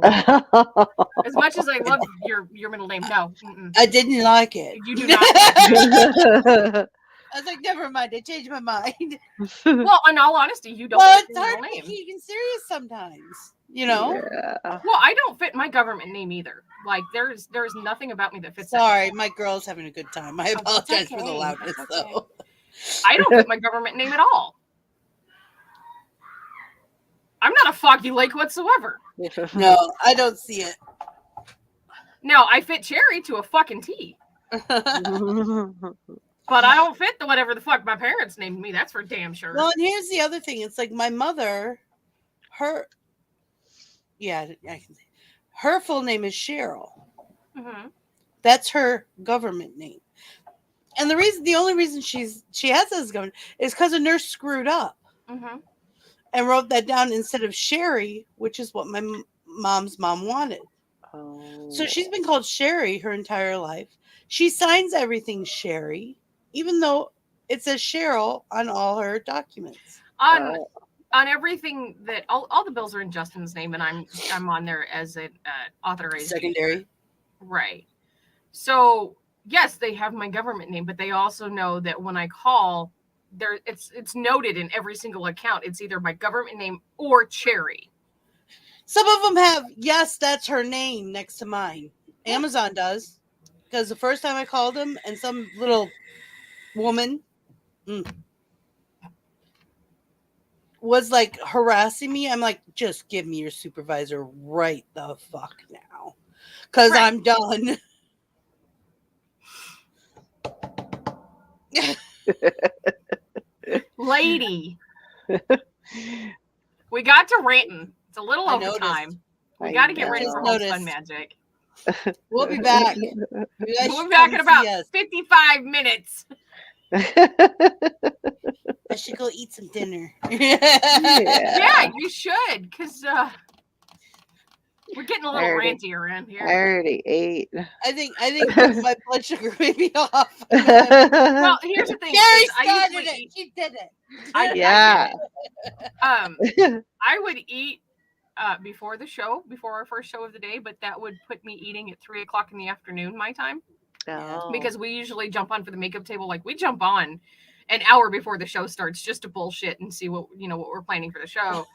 As much as I love your middle name, no. Mm-mm. I didn't like it. You do not. I was like, never mind. I changed my mind. Well, in all honesty, you don't Well, fit it's your hard middle to name. keep it serious sometimes. You know? Yeah. Well, I don't fit my government name either. Like there's nothing about me that fits. Sorry, my girl's having a good time. I Oh, apologize that's for the okay. loudness, That's okay. though. I don't fit my government name at all. I'm not a foggy lake whatsoever. No, I don't see it. Now I fit Cherry to a fucking T, but I don't fit the whatever the fuck my parents named me. That's for damn sure. Well, and here's the other thing. It's like my mother, I can say her full name is Cheryl. Mm-hmm. That's her government name. And the only reason she has this government is because a nurse screwed up Mm-hmm. and wrote that down instead of Sherry, which is what my mom's mom wanted. Oh. So she's been called Sherry her entire life. She signs everything Sherry, even though it says Cheryl on all her documents. On everything that all the bills are in Justin's name, and I'm on there as an authorized Secondary. Right. So yes, they have my government name, but they also know that when I call, it's noted in every single account. It's either my government name or Cherry. Some of them have, yes, that's her name next to mine. Amazon does. Because the first time I called them and some little woman was like harassing me, I'm like, just give me your supervisor right the fuck now. Because Right. I'm done. Lady. We got to ranting. It's a little I over noticed. time. We I got to get know. ready for Noticed. Homespun Magic. We'll be back. You guys We'll should be back come in and about see us. 55 minutes. I should go eat some dinner. Yeah, you should, because we're getting a little Already. ranty around I here. already ate. I think my blood sugar may be off. Well, here's the thing. Sherry is I started usually it. eat- She did it. Yeah. I would eat before the show, before our first show of the day, but that would put me eating at 3:00 in the afternoon, my time, Oh. because we usually jump on for the makeup table. Like we jump on an hour before the show starts just to bullshit and see what we're planning for the show.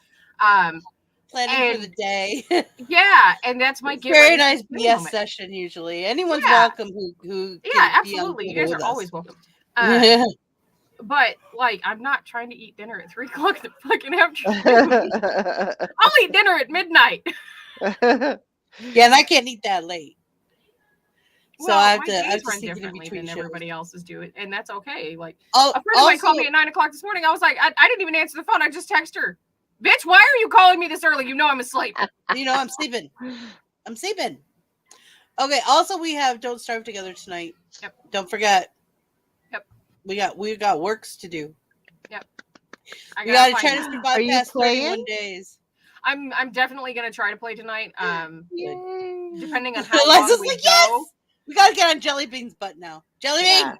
Planning for the day. Yeah, and that's my very nice BS moment. session usually. Anyone's welcome who yeah, absolutely. You guys are always welcome. But like, I'm not trying to eat dinner at 3 o'clock in the fucking afternoon. I'll eat dinner at midnight. Yeah, and I can't eat that late. So well, I have my to days stick run it in differently between than shows. everybody else's do it, and that's okay. Like Oh, a friend of mine called me at 9 o'clock this morning. I was like, I didn't even answer the phone. I just texted her, bitch, why are you calling me this early? You know I'm asleep. You know I'm sleeping. I'm sleeping. Okay. Also, we have Don't Starve Together tonight. Yep. Don't forget. Yep. We got works to do. Yep. We got to try to survive Are you past playing? 31 days. I'm definitely gonna try to play tonight. Yay. Depending on how long we go. Yes! We got to get on Jelly Bean's butt now. Jelly Bean.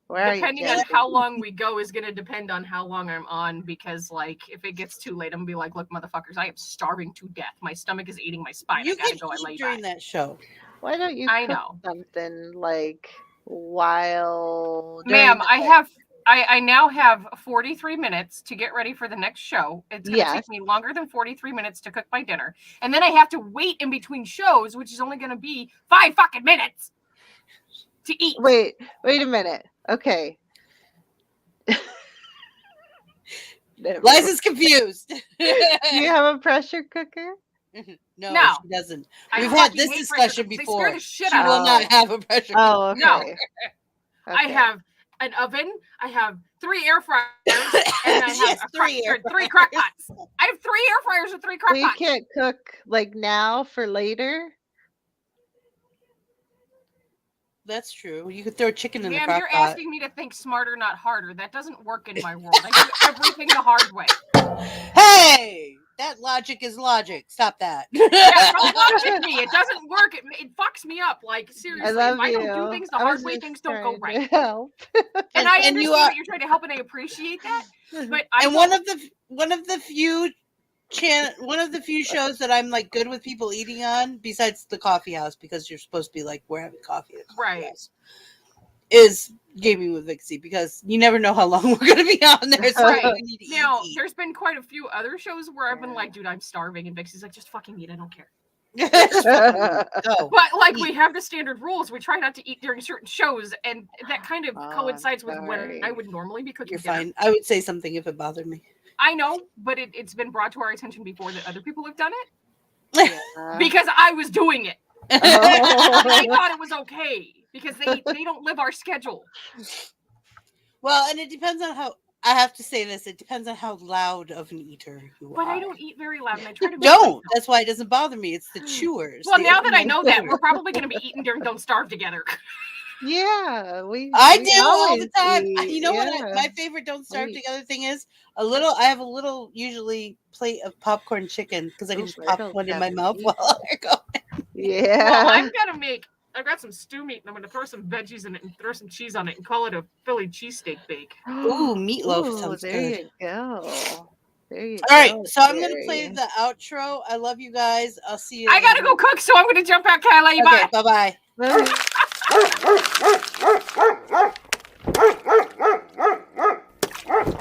Where Depending on how long we go is going to depend on how long I'm on, because like if it gets too late, I'm gonna be like, look, motherfuckers, I am starving to death. My stomach is eating my spine. You I gotta can go and lay eat during back. that show. Why don't you I cook know. something like while Ma'am, I now have 43 minutes to get ready for the next show. It's going to take me longer than 43 minutes to cook my dinner. And then I have to wait in between shows, which is only going to be 5 fucking minutes to eat. Wait a minute. Okay. Liza's confused. Do you have a pressure cooker? No, No. she doesn't. I We've had fucking this hate discussion pressure cookers. They before. scare the shit She out will of me. not have a pressure cooker. Oh, okay. No. Okay. I have an oven. I have 3 air fryers, and I She have has 3 crock pots. I have 3 air fryers and 3 crock Well, you pots. can't cook like now for later. That's true. You could throw chicken in the Ma'am, crock you're pot. asking me to think smarter, not harder. That doesn't work in my world. I do everything the hard way. Hey, that logic is logic. Stop that. Yeah, don't logic me. It doesn't work. It fucks me up. Like, seriously, I love if I you. don't do things the I hard was way, just things don't go trying to right. help. And I And understand you that you're trying to help, and I appreciate that. But one of the few shows that I'm like good with people eating on, besides the coffee house, because you're supposed to be like, we're having coffee at the coffee house, is Gaming with Vixie, because you never know how long we're going to be on there. So Right. we need to now, eat. there's been quite a few other shows where I've been like, dude, I'm starving, and Vixie's like, just fucking eat. I don't care. Just fucking go. But like, we have the standard rules. We try not to eat during certain shows, and that kind of Oh, coincides with when sorry. I would normally be cooking You're dinner. fine. I would say something if it bothered me. I know, but it's been brought to our attention before that other people have done it Yeah. because I was doing it. Oh. They thought it was okay because they don't live our schedule. Well, and it depends on how. I have to say this. It depends on how loud of an eater you are. But I don't eat very loud, and I try to. Don't. That's why it doesn't bother me. It's the chewers. Well, the now that I everyday know that, chewers. we're probably going to be eating during Don't Starve together. Yeah, I we do all the always time. eat, You know yeah. what? My favorite Don't Starve We- Together thing is I have a little usually plate of popcorn chicken because I can Oh, just pop Myrtle's one in my having mouth pizza. while I go. Yeah. Well, I've got some stew meat, and I'm going to throw some veggies in it and throw some cheese on it and call it a Philly cheesesteak bake. Ooh, meatloaf Ooh, sounds there good. you go. There you All right, go, so I'm gonna play Carrie. the outro. I love you guys. I'll see you. I got to go cook, so I'm going to jump out. Can I let you Okay, bye? bye bye.